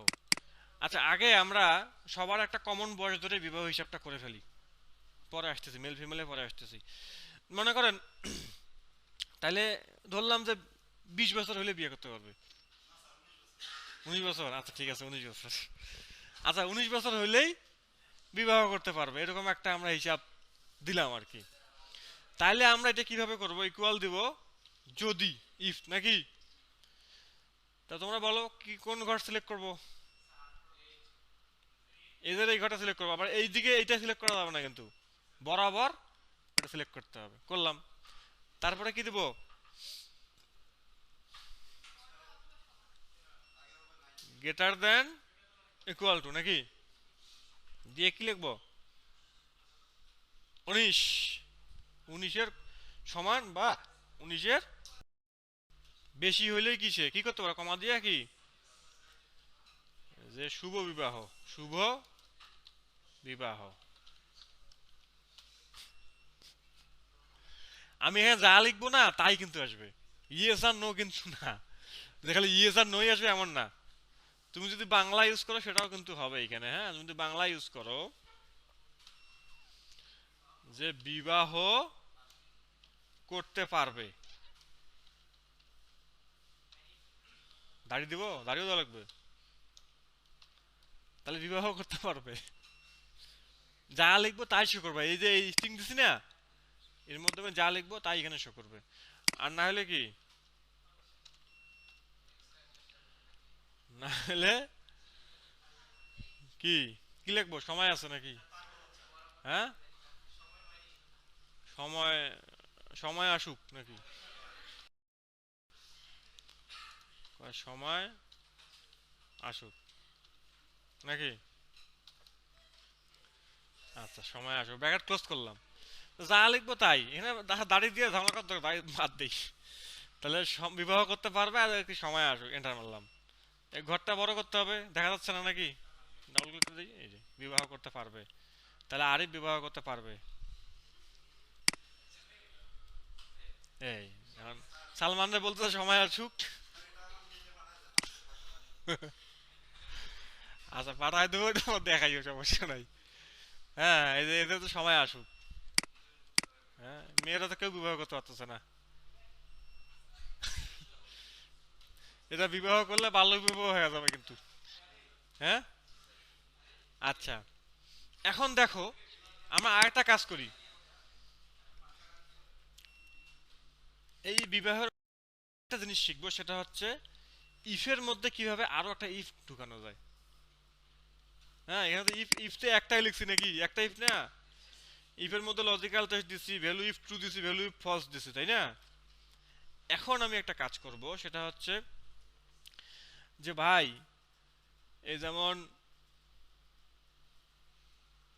আচ্ছা, আগে আমরা সবার একটা কমন বয়স ধরে বিবাহ হিসাবটা করে ফেলি, পরে আসতেছি মেল ফিমেলে, পরে আসতেছি। মনে করেন তাহলে ধরলাম যে 20 বছর হলে বিয়ে করতে পারবে। 19 বছর, আচ্ছা ঠিক আছে 19 বছর। আচ্ছা 19 বছর হইলেই বিবাহ করতে পারবে, এরকম একটা আমরা হিসাব দিলাম আর কি। তাইলে আমরা এটা কিভাবে করব? ইকুয়াল দিব যদি, ইফ নাকি? তা তোমরা বলো কি কোন ঘর সিলেক্ট করব? এদের এই ঘরটা সিলেক্ট করবো, আবার এই দিকে এইটা সিলেক্ট করা যাবে না কিন্তু, বরাবর এটা সিলেক্ট করতে হবে। করলাম, তারপরে কি দিব? গ্রেটার দেন ইকুয়াল টু নাকি? দিয়ে কি লিখবো? 19, 19-এর সমান বা 19-এর বেশি হইলেই কিসে কি করতে পারে? কমা দিয়ে কি যে শুভ বিবাহ, শুভ বিবাহ। আমি এখানে যা লিখবো না তাই কিন্তু আসবে, ইয়েস আর নো কিন্তু না। যে খালি ইয়েস আর নোই আসবে এমন না। তুমি যদি বাংলা ইউজ করো সেটাও কিন্তু হবে এখানে। হ্যাঁ, তুমি যদি বাংলা ইউজ করো যে বিবাহ করতে পারবে, দাঁড়িয়ে দিব, দাঁড়িয়েও দেওয়া লাগবে, তাহলে বিবাহ করতে পারবে। যা লিখবো তাই শো করবে, এই যে এই স্ট্রিং দিছি না, এর মধ্যে আমি যা লিখবো তাই এখানে শো করবে। আর না হলে কি, না হলে কি, কি লিখবো? সময় আছে নাকি? হ্যাঁ, সময়, সময় আসুক নাকি? সময় আসুক নাকি? আচ্ছা, সময় আসুক, ব্র্যাকেট ক্লোজ করলাম। তো যা লিখবো তাই এখানে দাঁড়িয়ে দিয়ে ঝামেলা করতে হবে, বাদ দিই। তাহলে বিবাহ করতে পারবে আর কি সময় আসুক, এন্টার মারলাম। এই ঘরটা বড় করতে হবে, দেখা যাচ্ছে না নাকি? ডাবল ক্লিক করে দিই, এই যে বিবাহ করতে পারবে, তাহলে আরিফ বিবাহ করতে পারবে। এই এখন সালমানরে বলতে সময় আসুক। আচ্ছা পাঠায় দেবো, এটা আমার দেখাইও, সমস্যা নাই। হ্যাঁ, এই যে এদের তো সময় আসুক। হ্যাঁ, মেয়েরা তো কেউ বিবাহ করতে পারতেছে না। এটা বিবাহ করলে বাল্য বিবাহ হয়ে যাবে কিন্তু। হ্যাঁ। আচ্ছা, এখন দেখো আমরা আরেকটা কাজ করি। এই বিবাহের একটা জিনিস শিখবো, সেটা হচ্ছে ইফের মধ্যে কিভাবে আরো একটা ইফ ঢুকানো যায়। হ্যাঁ, এখানে তো ইফ ইফতে একটাই লিখছি নাকি? একটা ইফ না, ইফের মধ্যে লজিক্যাল টেস্ট দিছি, ভ্যালু ইফ ট্রু দিছি, ভ্যালু ইফ ফলস দিছি, তাই না? এখন আমি একটা কাজ করব, সেটা হচ্ছে যে ভাই, এই যেমন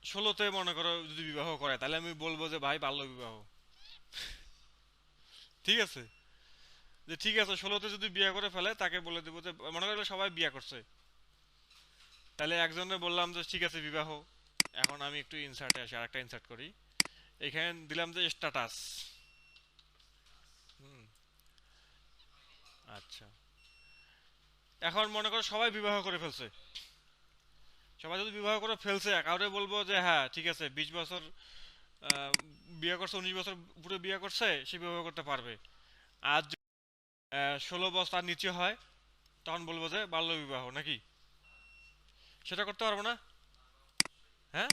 16-তে মনে করো যদি বিবাহ করে, তাহলে আমি বলবো যে ভাই বাল্য বিবাহ, ঠিক আছে? যে ঠিক আছে 16-তে যদি বিয়ে করে ফেলে তাকে বলে দেবো যে মনে করলে সবাই বিয়ে করছে, তাহলে একজনে বললাম যে ঠিক আছে বিবাহ। এখন আমি একটু ইনসার্টে আসি, আরেকটা ইনসার্ট করি। এখানে দিলাম যে স্ট্যাটাস। হুম। আচ্ছা, এখন মনে করো সবাই বিবাহ করে ফেলছে। সবাই যদি বিবাহ করে ফেলছে, কাউরে বলবো যে হ্যাঁ ঠিক আছে 20 বছর বিয়ে করছে, 19 বছর উপরে বিয়ে করছে, সে বিবাহ করতে পারবে। আর 16 বছর নিচে হয়, তখন বলবো যে বাল্যবিবাহ নাকি? সেটা করতে পারবো না? হ্যাঁ,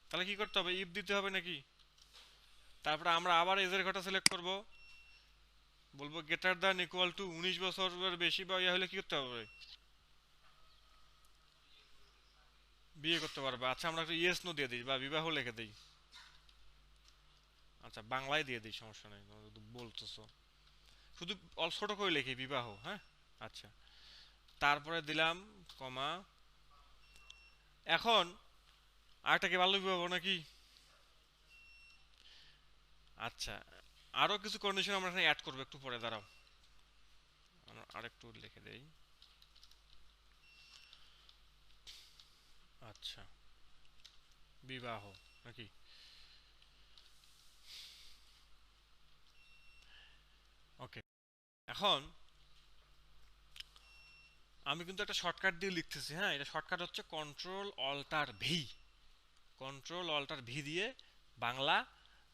তাহলে কি করতে হবে, ইফ দিতে হবে নাকি? তারপরে আমরা আবার এজের ঘটা সিলেক্ট করব, বলবো গ্রেটার দ্যান ইকুয়াল টু 19 বছরের বেশি বা ইয়া হলে কি করতে হবে, বিয়ে করতে পারবে। আচ্ছা আমরা একটা ইয়েস নো দিয়ে দিই বা বিবাহ লিখে দিই। আচ্ছা বাংলায় দিয়ে দিই, সমস্যা নেই, তোমরা যদি বলতেছো শুধু অল্প ছোট করে লিখি বিবাহ, হ্যাঁ। আচ্ছা, তারপরে দিলাম কমা। এখন আরেকটা কি বাল্যবিবাহ নাকি? আচ্ছা, আরো কিছু কন্ডিশন আমরা এখানে অ্যাড করবো একটু পরে, দাঁড়াও আমরা আরেকটু লিখে দেই। আচ্ছা, বিবাহ নাকি? ওকে, এখন আমি কিন্তু একটা শর্টকাট দিয়ে লিখতেছি, হ্যাঁ। এটা শর্টকাট হচ্ছে control alter V. Control alter V দিয়ে বাংলা,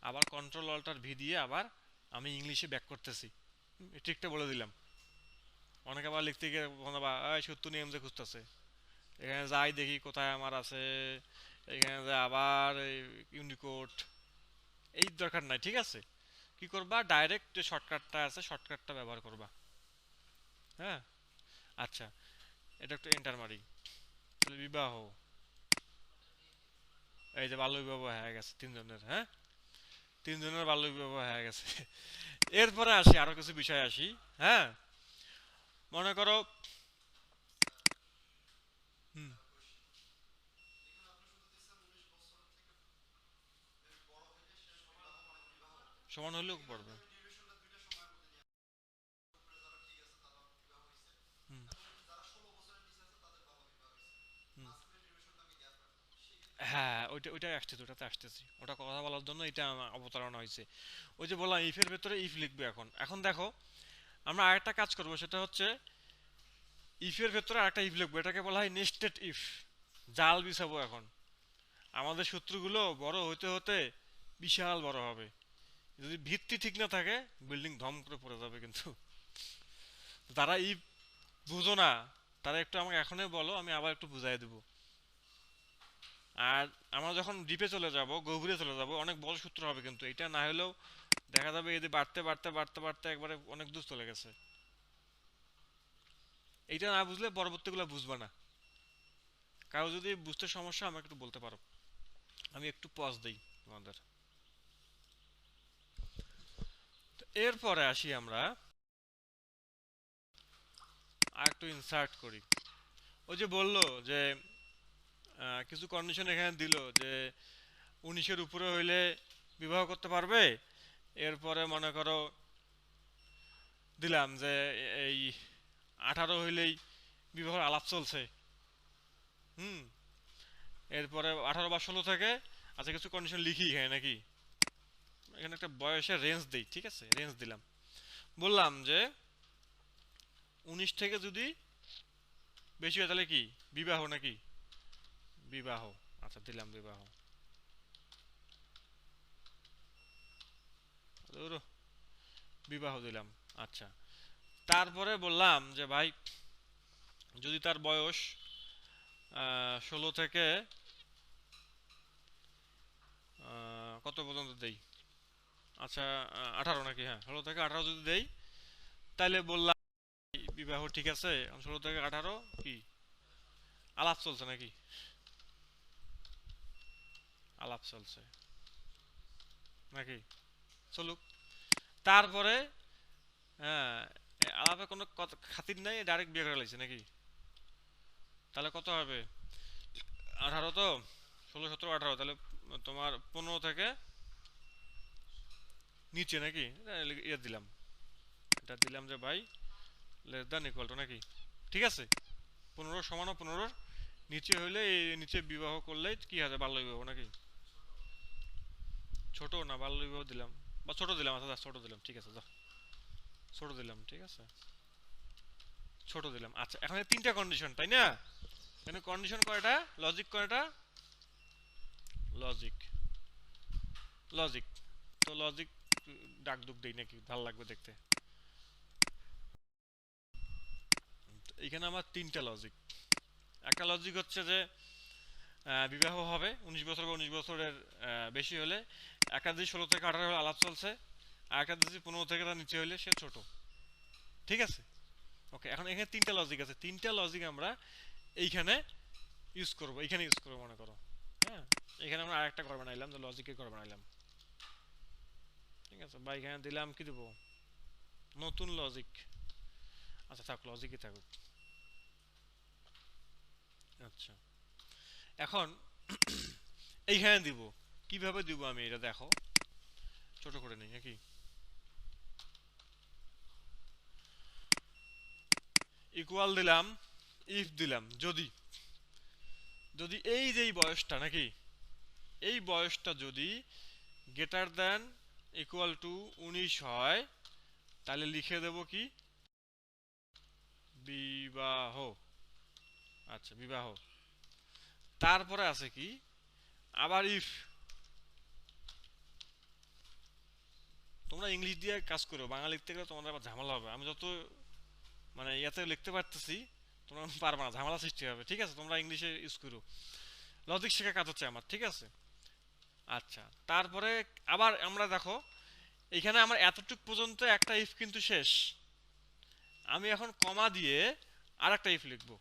আবার কন্ট্রোল অল্টার ভি দিয়ে আবার আমি ইংলিশে ব্যাক করতেছি। ঠিকটা বলে দিলাম। অনেকে আবার লিখতে গিয়ে বা সত্য নিয়ম যে খুঁজতেছে, এখানে যাই দেখি কোথায় আমার আছে, এখানে যে আবার ইউনিকোড, এই দরকার নাই, ঠিক আছে। কি করবা, ডাইরেক্ট যে শর্টকাটটা আছে শর্টকাটটা ব্যবহার করবা, হ্যাঁ। আচ্ছা, এটা একটু এন্টার মারি, তাহলে বিবাহ, এই যে বাল্য বিবাহ হয়ে গেছে তিনজনের, হ্যাঁ। তিনজনের বাল্য বিবাহ হয়ে গেছে। এরপরে আসি আরো কিছু বিষয় আসি, হ্যাঁ। মনে করো, হুম, সমান হলেও পড়বে। হুম, হুম। হ্যাঁ, ওইটা ওইটাই আসতেছে, ওটাতে আসতেছি, ওটা কথা বলার জন্য এটা অবতারণা হয়েছে। ওই যে বললাম ইফের ভেতরে ইফ লিখবে। এখন এখন দেখো, আমরা আরেকটা কাজ করব, সেটা হচ্ছে ইফের ভেতরে আরেকটা ইফ লিখবো, এটাকে বলা হয় নেস্টেড ইফ। জাল বিছাবো এখন। আমাদের সূত্রগুলো বড় হতে হতে বিশাল বড় হবে। যদি ভিত্তি ঠিক না থাকে, বিল্ডিং ধম করে পড়ে যাবে কিন্তু। যারা ইফ বুঝো না, তারা একটু আমাকে এখনই বলো, আমি আবার একটু বুঝাই দেবো। আর আমরা যখন ডিপে চলে যাব, গভীরে চলে যাব, অনেক বড় সূত্র হবে কিন্তু, এটা না হলেও দেখা যাবে এই যে বাড়তে বাড়তে বাড়তে বাড়তে একবারে অনেক দূর চলে গেছে। এইটা না বুঝলে পরবর্তীগুলো বুঝবা না। কারো যদি বুঝতে সমস্যা আমাকে একটু বলতে পারো, আমি একটু পজ দিই তোমাদের। তো এরপরে আসি আমরা আর একটু ইনসার্ট করি। ওই যে বললো যে কিছু কন্ডিশন এখানে দিল যে 19-এর উপরে হইলে বিবাহ করতে পারবে। এরপরে মনে করো দিলাম যে এই 18 হইলেই বিবাহের আলাপ চলছে। হুম, এরপরে 18 বা 16 থেকে, আচ্ছা কিছু কন্ডিশন লিখি এখানে নাকি, এখানে একটা বয়সের রেঞ্জ দিই, ঠিক আছে, রেঞ্জ দিলাম। বললাম যে 19 থেকে যদি বেশি হয় তাহলে কি বিবাহ নাকি? বিবাহ। আচ্ছা দিলাম বিবাহ। ধরো, বিবাহ দিলাম। আচ্ছা, তারপরে বললাম যে ভাই যদি তার বয়স 16 থেকে কত পর্যন্ত দেই, আচ্ছা 18 নাকি, হ্যাঁ 16 থেকে 18 যদি দেই, তাহলে বললাম বিবাহ ঠিক আছে। 16 থেকে 18 কি আলাপ চলছে নাকি? আলাপ চলছে নাকি, চলুক। তারপরে হ্যাঁ, আলাপে কোনো খাতির নাই, ডাইরেক্ট বিয়ে করে লাগছে নাকি? তাহলে কত হবে, 18 তো, 16 17 18, তাহলে তোমার 15 থেকে নিচে নাকি, ইয়ে দিলাম, এটা দিলাম যে ভাই লেস দ্যান ইকুয়াল টু নাকি, ঠিক আছে। 15 সমান 15 নিচে হইলে এই নিচে বিবাহ করলেই কি হবে, বাল্য বিবাহ নাকি? ছোট না বাল্য বিবাহ দিলাম, বা ছোট দিলাম, আচ্ছা ছোট দিলাম, ঠিক আছে, ছোট দিলাম, ঠিক আছে, ছোট দিলাম। আচ্ছা এখন এই তিনটা কন্ডিশন, তাই না? এখানে কন্ডিশন কয়টা, লজিক কয়টা, লজিক, লজিক। তো লজিক ডাক দুক দেই নাকি, ভাল লাগবে দেখতে। এখানে আমার তিনটা লজিক। একটা লজিক হচ্ছে যে বিবাহ হবে 19 বছর বা 19 বছরের বেশি হলে। একটা যদি 16 থেকে 18 হলে আলাপ চলছে, আর একটা যদি 15 থেকে তার নিচে হলে সে ছোট। ঠিক আছে, ওকে। এখন এখানে তিনটা লজিক আছে, তিনটা লজিক আমরা এইখানে ইউজ করব, এইখানে ইউজ করবো মনে করো। হ্যাঁ, এখানে আমরা আরেকটা ঘর বানাইলাম, যে লজিকের ঘর বানাইলাম। ঠিক আছে, বা এখানে দিলাম কি দেবো, নতুন লজিক। আচ্ছা থাক, লজিকই থাকুক। আচ্ছা, এখন এইখানে দিব, কিভাবে দিব আমি এটা দেখো, ছোট করে নিই নাকি। ইকুয়াল দিলাম, ইফ দিলাম, যদি যদি এই যে বয়সটা নাকি, এই বয়সটা যদি গ্রেটার দেন ইকুয়াল টু 19 হয়, তাহলে লিখে দেব কি, বিবাহ। আচ্ছা, বিবাহ। তারপরে আছে কি, আবার ইফ। তোমরা ইংলিশ দিয়ে কাজ করো, বাংলা লিখতে গেলে তোমাদের আবার ঝামেলা হবে। আমি যত মানে ইয়াতে লিখতে পারতেছি, তোমরা পারবে না, ঝামেলা সৃষ্টি হবে। ঠিক আছে, তোমরা ইংলিশে ইউজ করো, লজিক শেখা কাজ হচ্ছে আমার। ঠিক আছে, আচ্ছা। তারপরে আবার আমরা দেখো, এখানে আমার এতটুক পর্যন্ত একটা ইফ কিন্তু শেষ। আমি এখন কমা দিয়ে আর একটা ইফ লিখবো।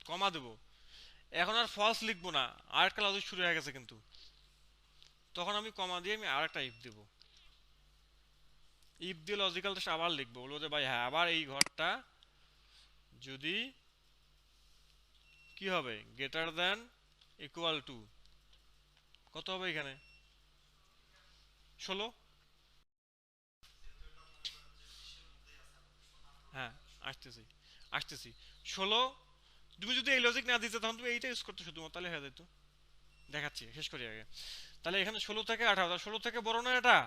কমা দেবো। এখন আর ফলস লিখবো না, আর একটা লজিক শুরু হয়ে গেছে কিন্তু। তখন আমি কমা দিয়ে আমি আর একটা ইফ দেবো। ইফ দিয়ে লজিক্যাল টেস্ট আবার লিখবো, বলবো যে ভাই হ্যাঁ, আবার এই ঘরটা যদি কি হবে, গ্রেটার দেন ইকুয়াল টু কত হবে এখানে, 16। হ্যাঁ, আসতেছি আসতেছি। 16। তুমি যদি এই লজিক না দিতে, তখন তুমি এইটা ইউজ করতে শুধুমাত্র, তাহলে হয়ে যেত। দেখাচ্ছি, শেষ করি আগে। তাহলে এখানে 16 থেকে 18, 16 থেকে বড় না এটা,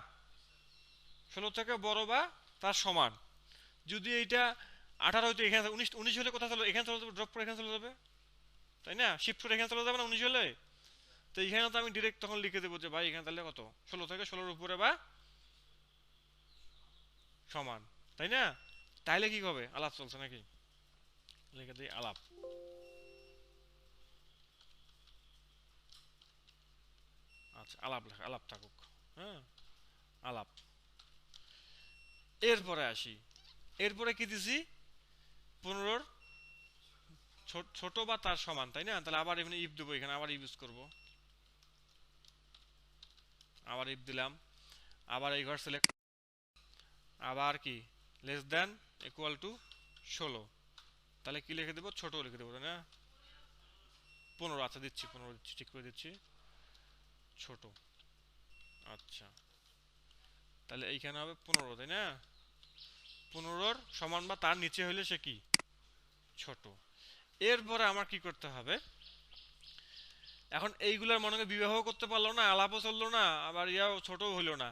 16 থেকে বড় বা তার সমান। যদি এইটা 18 হইতো, এখানে 19, 19 হলে কোথায় চলে, এখানে চলে যাবে, ড্রপ করে এখানে চলে যাবে, তাই না? শিফট করে এখানে চলে যাবে না 19 হলে। তো এখানে তো আমি ডিরেক্ট তখন লিখে দেবো যে ভাই এখানে তাহলে কত, 16 থেকে 16-র উপরে বা সমান, তাই না? তাইলে কি হবে, আলাপ চলছে নাকি, লিখে দিই আলাপ। আচ্ছা, আলাপ লেখা, আলাপ থাকুক। হ্যাঁ, আলাপ। এরপরে আসি, এরপরে কি দিছি, 15-র ছোট বা তার সমান, তাই না? তাহলে আবার এখানে ইফ দেবো, এখানে আবার ইফ ইউজ করবো, আবার ইফ দিলাম, আবার এই ঘর সিলেক্ট, আবার কি, লেস দেন ইকুয়াল টু 16। তাহলে কি লিখে দেবো, ছোট লিখে দেবো, তাই না? 15, আচ্ছা দিচ্ছি, 15 দিচ্ছি, ঠিক করে দিচ্ছি, ছোট। আচ্ছা, তাহলে এইখানে হবে 15, তাই না? 15-র সমান বা তার নিচে হইলে সে কি, ছোট। এরপরে আমার কি করতে হবে, এখন এইগুলার মনে হয় বিবাহ করতে পারলো না, আলাপও চললো না, আবার ইয়াও ছোট হইলো না।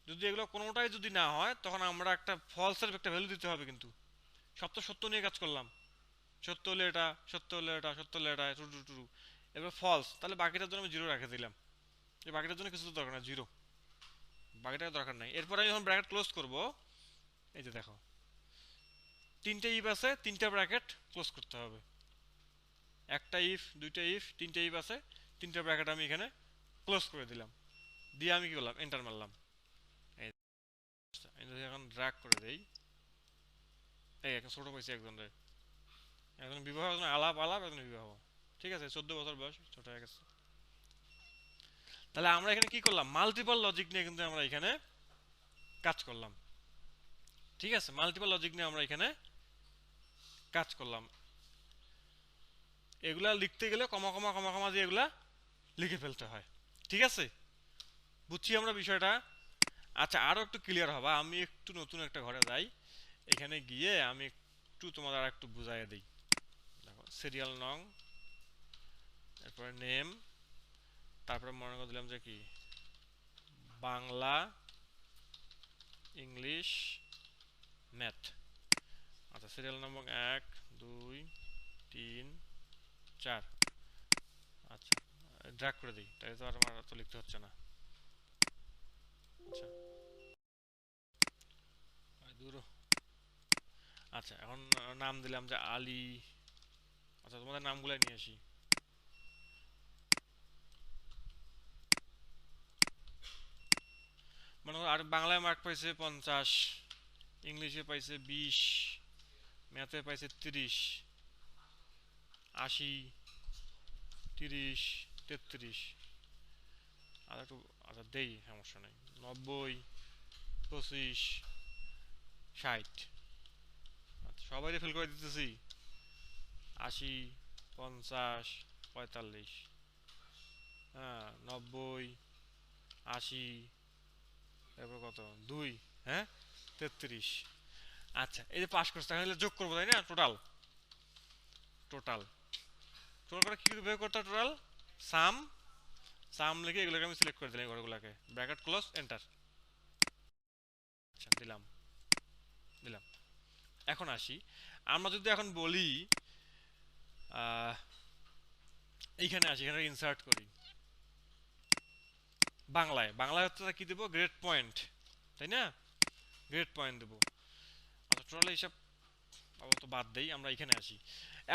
যদি এগুলো কোনোটাই যদি না হয়, তখন আমরা একটা ফলসের একটা ভ্যালু দিতে হবে কিন্তু। সব তো সত্য নিয়ে কাজ করলাম, সত্য হলে এটা, সত্য হলে এটা, সত্য হলে এটা, টু টু টু। এবার ফলস, তাহলে বাকিটার জন্য আমি জিরো রেখে দিলাম। এই বাকিটার জন্য কিছু তো দরকার না, জিরো, বাকিটার দরকার নাই। এরপর আমি যখন ব্র্যাকেট ক্লোজ করব, এই যে দেখো, তিনটে ইফ আছে, তিনটা ব্র্যাকেট ক্লোজ করতে হবে। একটা ইফ, দুইটা ইফ, তিনটা ইফ আছে, তিনটা ব্র্যাকেট আমি এখানে ক্লোজ করে দিলাম। দিয়ে আমি কি করলাম, এন্টার মারলাম। এই আমি যদি এখন ড্র্যাগ করে দেই, এই একটা ছোট পাইছি একজন রে, একজন বিবাহ, একজন আলাপ, আলাপ, একজন বিবাহ। ঠিক আছে, 14 বছর বয়স, ছোট হয়ে গেছে। তাহলে আমরা এখানে কি করলাম, মাল্টিপল লজিক নিয়ে কিন্তু আমরা এখানে কাজ করলাম। ঠিক আছে, মাল্টিপল লজিক নিয়ে আমরা এখানে কাজ করলাম। এগুলা লিখতে গেলে কমা কমা কমা কমা দিয়ে এগুলা লিখে ফেলতে হয়। ঠিক আছে, বুঝছি আমরা বিষয়টা। আচ্ছা, আরো একটু ক্লিয়ার হবা, আমি একটু নতুন একটা ঘরে যাই, এখানে গিয়ে আমি একটু তোমাদের আর একটু বুঝাইয়া দিই। দেখো, সিরিয়াল নং, এরপরে নেম, তারপরে মনে করে দিলাম যে কি, বাংলা, ইংলিশ, ম্যাথ। আচ্ছা, সিরিয়াল নম্বর 1 2 3 4। আচ্ছা, ড্র্যাগ করে দিই, তাই তো আর আমার তো লিখতে হচ্ছে না। আচ্ছা, দূর। আচ্ছা এখন নাম দিলাম যে আলী। আচ্ছা তোমাদের নামগুলো নিয়ে আসি। মনে করো আর বাংলায় মার্ক পাইছে 50, ইংলিশে পাইছে 20, ম্যাথে পাইছে 30, 80, 30, 33। আর একটু আচ্ছা দেই, সমস্যা নেই। 90, 25, 60। আচ্ছা সবাই ফেল করে দিতেছি। 80, 50, 45, হ্যাঁ 90, 80, এরপর কত 2, হ্যাঁ 33। আচ্ছা এই যে পাস করছে তাহলে যোগ করবো তাই না? টোটাল টোটাল টোটাল করে কি বের করতে হয়? টোটাল সাম। সাম লিখে এগুলোকে আমি সিলেক্ট করে দিলাম, ঘরগুলোকে ব্র্যাকেট ক্লোজ এন্টার। আচ্ছা দিলাম দিলাম। এখন আসি, আমরা যদি এখন বলি এইখানে আসি, এখানে ইনসার্ট করি বাংলায়। বাংলায় হচ্ছে কি দেবো? গ্রেড পয়েন্ট, তাই না? গ্রেড পয়েন্ট দেবো। আচ্ছা টোটাল হিসাব আপাতত বাদ দেই, আমরা এখানে আসি।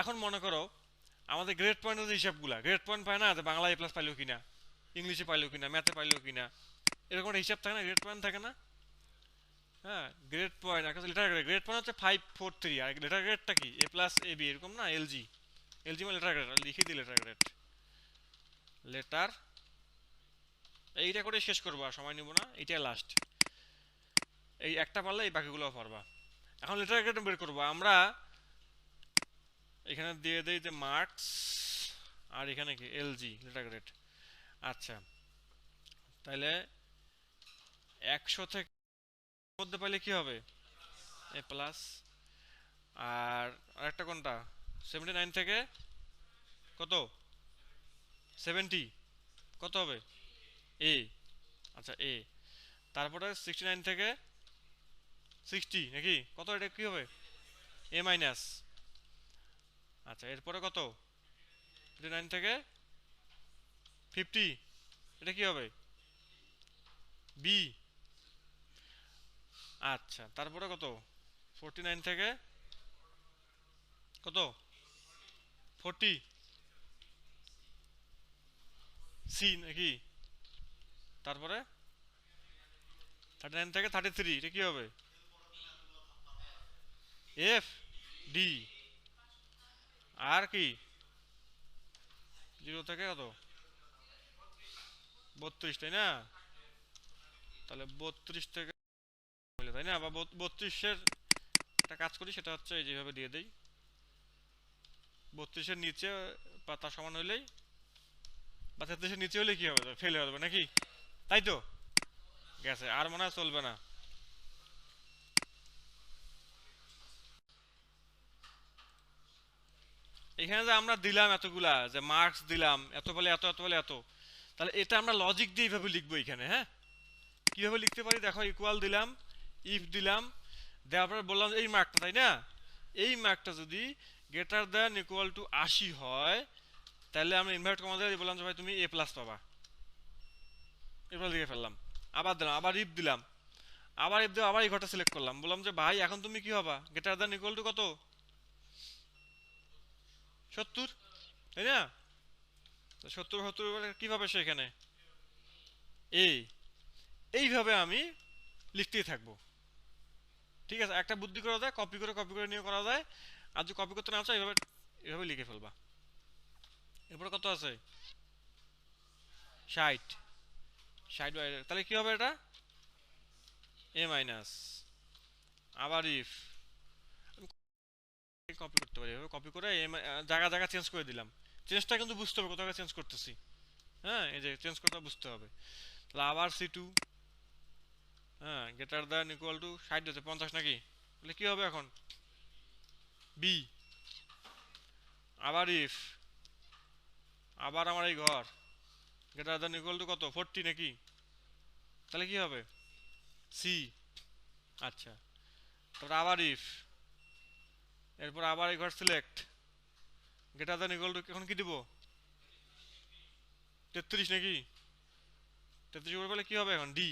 এখন মনে করো আমাদের গ্রেড পয়েন্টের যে হিসাবগুলা, গ্রেড পয়েন্ট পায় না যে বাংলা এ প্লাস পাইলো কিনা, ইংলিশে পাইলো কিনা, ম্যাথে পাইলো কিনা, এরকম একটা হিসাব থাকে না? গ্রেড পয়েন্ট থাকে না? হ্যাঁ গ্রেড পয়েন্ট একটা লেটার গ্রেড, গ্রেড পয়েন্ট হচ্ছে 543, আর লেটার গ্রেডটা কি এ প্লাস এ বি এরকম না? এলজি, এলজি মানে লেটার গ্রেড, লিখে দিই লেটার গ্রেড। লেটার এইটা করে শেষ করবো, আর সময় নিব না, এইটাই লাস্ট। এই একটা পারলে এই বাকিগুলো পারবা। এখন লেটার গ্রেড বের করবো আমরা। এখানে দিয়ে দেই যে মার্কস, আর এখানে কি এলজি লেটার গ্রেড। আচ্ছা তাহলে 100 থেকে মধ্যে পাইলে কি হবে? এ প্লাস। আর আরেকটা কোনটা? 79 থেকে কত? 70 কত হবে? এ। আচ্ছা এ। তারপরে 69 থেকে 60 নাকি কত, এটা কি হবে? এ মাইনাস। আচ্ছা এরপরে কত? 59 থেকে 50, এটা কি হবে? বি। আচ্ছা তারপরে কত? 49 থেকে কত? 40, সি নাকি? তারপরে 39 থেকে 33, এটা কি হবে? F D. আর কি 0 থেকে কত? 32, তাই না? তাহলে 32 থেকে হইলে, তাই না? বা 32-এর একটা কাজ করি, সেটা হচ্ছে এই যেভাবে দিয়ে দেই, 32-এর নিচে বা তার সমান হইলেই, বা 33-এর নিচে হলে কি হবে? ফেল হয়ে যাবে নাকি? তাই তো গেছে, আর মনে হয় চলবে না। এখানে যে আমরা দিলাম এতগুলা, যে মার্কস দিলাম এত বলে এত, এত বলে এত, তাহলে এটা আমরা লজিক দিয়ে এইভাবে লিখবো এখানে। হ্যাঁ কিভাবে লিখতে পারি দেখো, ইকুয়াল দিলাম, ইফ দিলাম, দেওয়ার পরে বললাম এই মার্কটা, তাই না? এই মার্কটা যদি গ্রেটার দেন ইকুয়াল টু 80 হয়, তাহলে আমরা ইনভার্ট কমা দিয়ে বললাম যে ভাই তুমি এ প্লাস পাবা। এরপর লিখে ফেললাম। আবার দিলাম, আবার ইফ দিলাম, আবার ইফ দিয়ে আবার এই ঘরটা সিলেক্ট করলাম, বললাম যে ভাই এখন তুমি কি হবা? গ্রেটার দেন ইকুয়াল টু কত? 70, তাই না? 70, 70 কিভাবে সেখানে এই এইভাবে আমি লিখতেই থাকবো। ঠিক আছে, একটা বুদ্ধি করা যায়, কপি করে নিয়ে করা যায়। আর যদি কপি করতে না চাও, এইভাবে এভাবে লিখে ফেলবা। এরপরে কত আছে? 60, 60 তাহলে কি হবে এটা? এ মাইনাস। আবার ইফ কপি করতে পারি, এভাবে কপি করে জায়গা জায়গা চেঞ্জ করে দিলাম। চেঞ্জটা কিন্তু বুঝতে হবে কোথাও চেঞ্জ করতেছি। হ্যাঁ এই যে চেঞ্জ করতে বুঝতে হবে। তাহলে আবার সি2, হ্যাঁ গ্রেটার দ্যান ইকুয়াল টু 60 হচ্ছে 50 নাকি? তাহলে কি হবে এখন? বি। আবার ইফ, আবার আমার এই ঘর গ্রেটার দ্যান ইকুয়াল টু কত? 40 নাকি? তাহলে কি হবে? সি। আচ্ছা তারপর আবার ইফ, এরপর আবার এই ঘর select, greater than equal to এখন কি দিব? 33 নাকি? 33 উপর পেলে কি হবে এখন? ডি।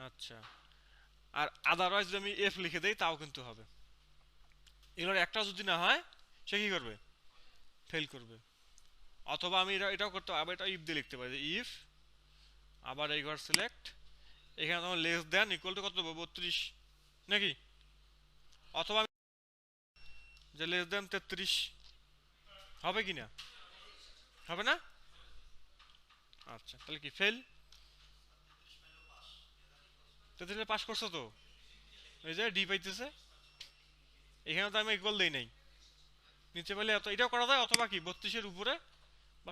আচ্ছা আর আদারওয়াইজ যদি আমি এফ লিখে দেই তাও কিন্তু হবে। এগুলোর একটা যদি না হয় সে কি করবে? ফেল করবে। অথবা আমি এটাও করতে আবার এটা ইফ দিয়ে লিখতে পারি যে ইফ আবার এই ঘর সিলেক্ট, এখানে তোমার লেস দেন ইকুয়াল টু কত দেবো 32 নাকি, অথবা যে লেস দেন 33 হবে কি না? হবে না? আচ্ছা তাহলে কি ফেল? 33 পাস করছো তো, এই যে ডি পাইতেছে, এখানে তো আমি ইকুয়াল দেই নাই, নিচে পেলে এত এটাও করা যায়, অথবা কি 32-এর উপরে বা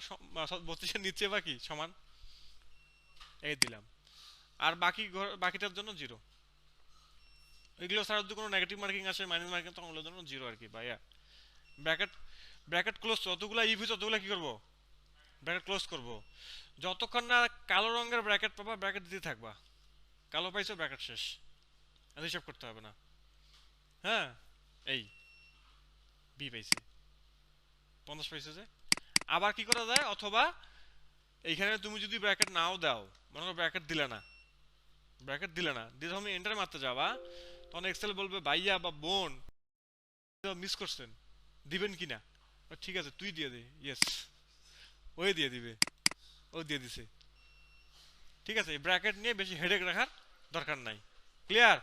32-এর নিচে বা কি সমান এই দিলাম। আর বাকিটার জন্য জিরো। এগুলো ছাড়া যদি কোনো নেগেটিভ মার্কিং আসে মাইনাস মার্কিং তখন ওগুলোর জন্য জিরো আর কি ভাইয়া। ব্র্যাকেট ব্র্যাকেট ক্লোজ, যতগুলো ইভি ততগুলো কি করবো? ব্র্যাকেট ক্লোজ করব। যতক্ষণ না কালো রঙের ব্র্যাকেট পাবা ব্র্যাকেট দিতে থাকবা, কালো পাইছো ব্র্যাকেট শেষ, আর হিসাব করতে হবে না। হ্যাঁ, এই বি পাইছে 50 পাইছে যে। আবার কি করা যায়, অথবা এইখানে তুমি যদি ব্র্যাকেট নাও দাও, মনে করো ব্র্যাকেট দিলে না দিয়ে যখন এন্টার মারতে যাবা তখন এক্সেল বলবে ভাইয়া বা বোন মিস করছেন, দিবেন কিনা? ঠিক আছে তুই দিয়ে দে, ইয়েস, ওই দিয়ে দিবে, ও দিয়ে দিছে। ঠিক আছে, ব্র্যাকেট নিয়ে বেশি হেডেক রাখার দরকার নাই। ক্লিয়ার?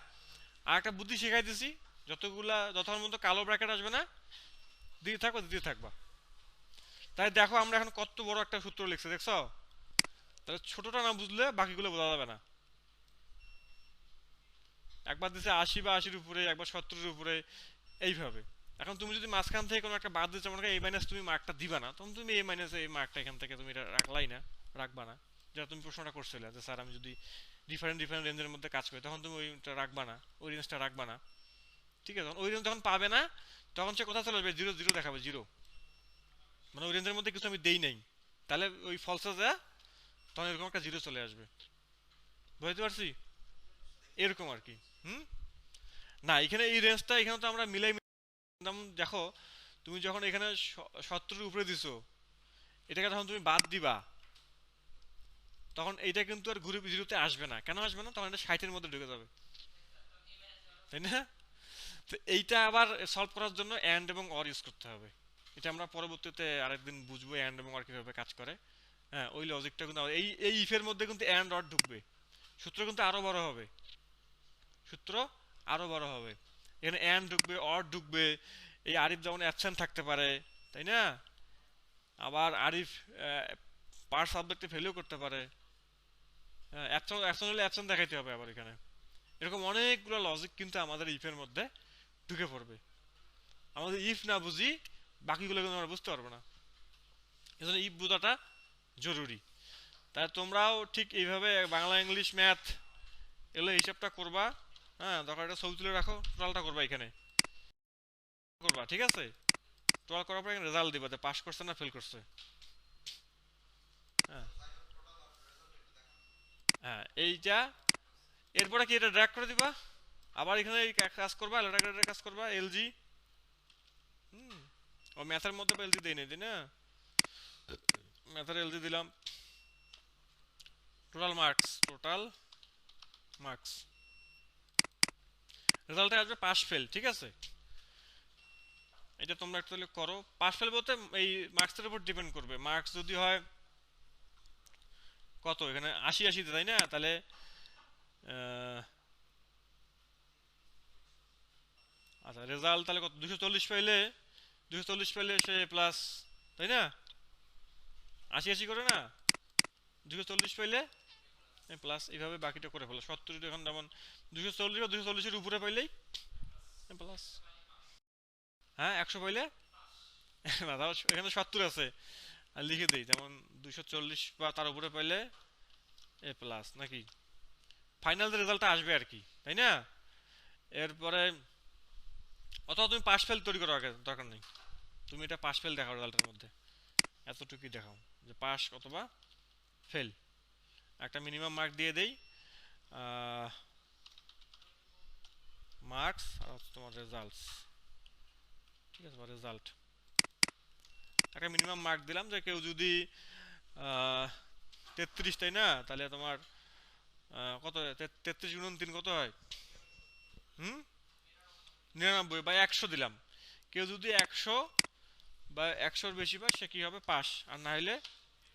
আর একটা বুদ্ধি শেখাই দিছি, যতক্ষণ পর্যন্ত কালো ব্র্যাকেট আসবে না দিতে থাকবা। তাই দেখো আমরা এখন কত বড় একটা সূত্র লিখছি দেখছো? তাহলে ছোটটা না বুঝলে বাকিগুলো বোঝা যাবে না। একবার দিছে 80 বা 80-এর উপরে, একবার 70-এর উপরে, এইভাবে। এখন তুমি যদি মাঝখান থেকে কোনো একটা বাদ দিচ্ছ, মনে করো এই মাইনাস তুমি মার্কটা দিবা না, তখন তুমি এই মাইনাস এই মার্কটা এখান থেকে তুমি এটা রাখবা না। যেটা তুমি প্রশ্নটা করছিলে যে স্যার আমি যদি ডিফারেন্ট ডিফারেন্ট রেঞ্জের মধ্যে কাজ করি, তখন তুমি ওইটা রাখবা না, ওই রেঞ্জটা রাখবা না। ঠিক আছে, ওই রেঞ্জ যখন পাবে না তখন সে কোথায় চলে আসবে? জিরো জিরো দেখাবে, জিরো, মানে ওই রেঞ্জের মধ্যে কিছু আমি দেই নাই, তাহলে ওই ফলসে যা তখন এরকম একটা জিরো চলে আসবে। বুঝতে পারছি? এরকম আর কি। হুম। না এখানে এই রেঞ্জটা এখানে তো আমরা মিলাই, যেমন দেখো তুমি যখন এখানে 70-এর উপরে দিছো, এটাকে যখন তুমি বাদ দিবা তখন এইটা কিন্তু আর ঘুরে জিরোতে আসবে না। কেন আসবে না? তখন এটা 60-এর মধ্যে ঢুকে যাবে, তাই না? তো এইটা আবার সলভ করার জন্য অ্যান্ড এবং অর ইউজ করতে হবে। এটা আমরা পরবর্তীতে আরেকদিন বুঝবো অ্যান্ড এবং অর কিভাবে কাজ করে। হ্যাঁ, ওই লজিকটা কিন্তু এই এই ইফের মধ্যে কিন্তু অ্যান্ড অর ঢুকবে, সূত্র কিন্তু আরো বড় হবে, সূত্র আরো বড় হবে। এখানে অ্যান্ড ঢুকবে, অর ঢুকবে, এই আরিফ যেমন অ্যাবসেন্ট থাকতে পারে, তাই না? আবার আরিফ পার সাবজেক্টে ফেলও করতে পারে। হ্যাঁ, অ্যাবসেন্ট হলে অ্যাবসেন্ট দেখাইতে হবে আবার এখানে। এরকম অনেকগুলো লজিক কিন্তু আমাদের ইফের মধ্যে ঢুকে পড়বে। আমাদের ইফ না বুঝি বাকিগুলো কিন্তু আমরা বুঝতে পারবো না। এজন্য ইফ বোঝাটা জরুরি। তাই তোমরাও ঠিক এইভাবে বাংলা ইংলিশ ম্যাথ এগুলো হিসাবটা করবা। হ্যাঁ, দরকার একটা ছবি তুলে রাখো, টোটালটা করবা এখানে করবা, ঠিক আছে? টোটাল করার পর এখানে রেজাল্ট দিবা যে পাস করছে না ফেল করছে। হ্যাঁ, হ্যাঁ এইটা, এরপরে কি এটা ড্র্যাগ করে দিবা, আবার এখানে এই কাজ করবা, লেটার কাজ করবা এলজি। হুম, ও ম্যাথের মধ্যে এলজি দেই নাই, তাই না? ম্যাথের এলজি দিলাম, টোটাল মার্কস রেজাল্টে আসবে পাস ফেল, ঠিক আছে? এটা তোমরা একটু করো। পাস ফেল বলতে এই মার্কসের উপর ডিপেন্ড করবে। মার্কস যদি হয় কত, এখানে 80 80, তাই না? তাহলে আচ্ছা রেজাল্ট তাহলে কত, 240 পাইলে, 240 পাইলে সে প্লাস, তাই না? 80 80 করে না, 240 পাইলে প্লাস, এইভাবে বাকিটা করে ফেলো। 70 এখন যেমন 240 বা 240-এর উপরে পাইলেই প্লাস। হ্যাঁ, 100 পাইলে না, তাও এখানে 70 আছে, আর লিখে দিই যেমন 240 বা তার উপরে পাইলে এ প্লাস, নাকি? ফাইনাল যে রেজাল্টটা আসবে আর কি, তাই না? এরপরে অথবা তুমি পাস ফেল তৈরি করো, আগে দরকার নেই, তুমি এটা পাস ফেল দেখাও রেজাল্টের মধ্যে, এতটুকুই দেখাও যে পাস অথবা ফেল। একটা মিনিমাম মার্ক দিয়ে দেই, মার্কস আর হচ্ছে তোমার রেজাল্টস, ঠিক আছে? বা রেজাল্ট, একটা মিনিমাম মার্ক দিলাম যে কেউ যদি 33, তাই না? তাহলে তোমার কত, 33 গুণন 3 কত হয়? হুম, 99 বা 100 দিলাম। কেউ যদি 100 বা 100-র বেশি পায় সে কি হবে, পাস, আর না হলে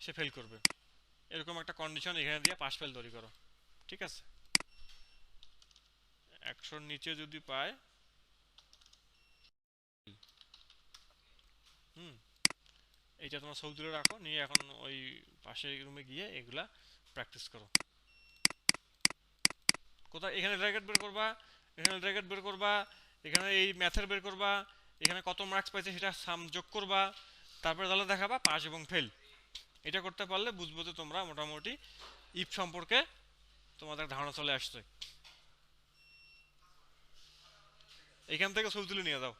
সে ফেল করবে। এরকম একটা কন্ডিশন এখানে দিয়ে পাস ফেল তৈরি করো। ঠিক আছে, 100-র নিচে যদি পায়, হুম, এইটা তোমার ছবি তুলে রাখো, নিয়ে এখন ওই পাশের রুমে গিয়ে এগুলা প্র্যাকটিস করো। কোথায়, এখানে ড্র্যাগেট বের করবা, এখানে ড্র্যাগেট বের করবা, এখানে এই ম্যাথের বের করবা, এখানে কত মার্কস পাইছে সেটা সাম যোগ করবা, তারপরে তাহলে দেখাবা পাস এবং ফেল। এটা করতে পারলে বুঝবো যে তোমরা মোটামুটি ইফ সম্পর্কে তোমাদের ধারণা চলে আসছে। এখান থেকে ছবি তুলে নিয়ে যাও।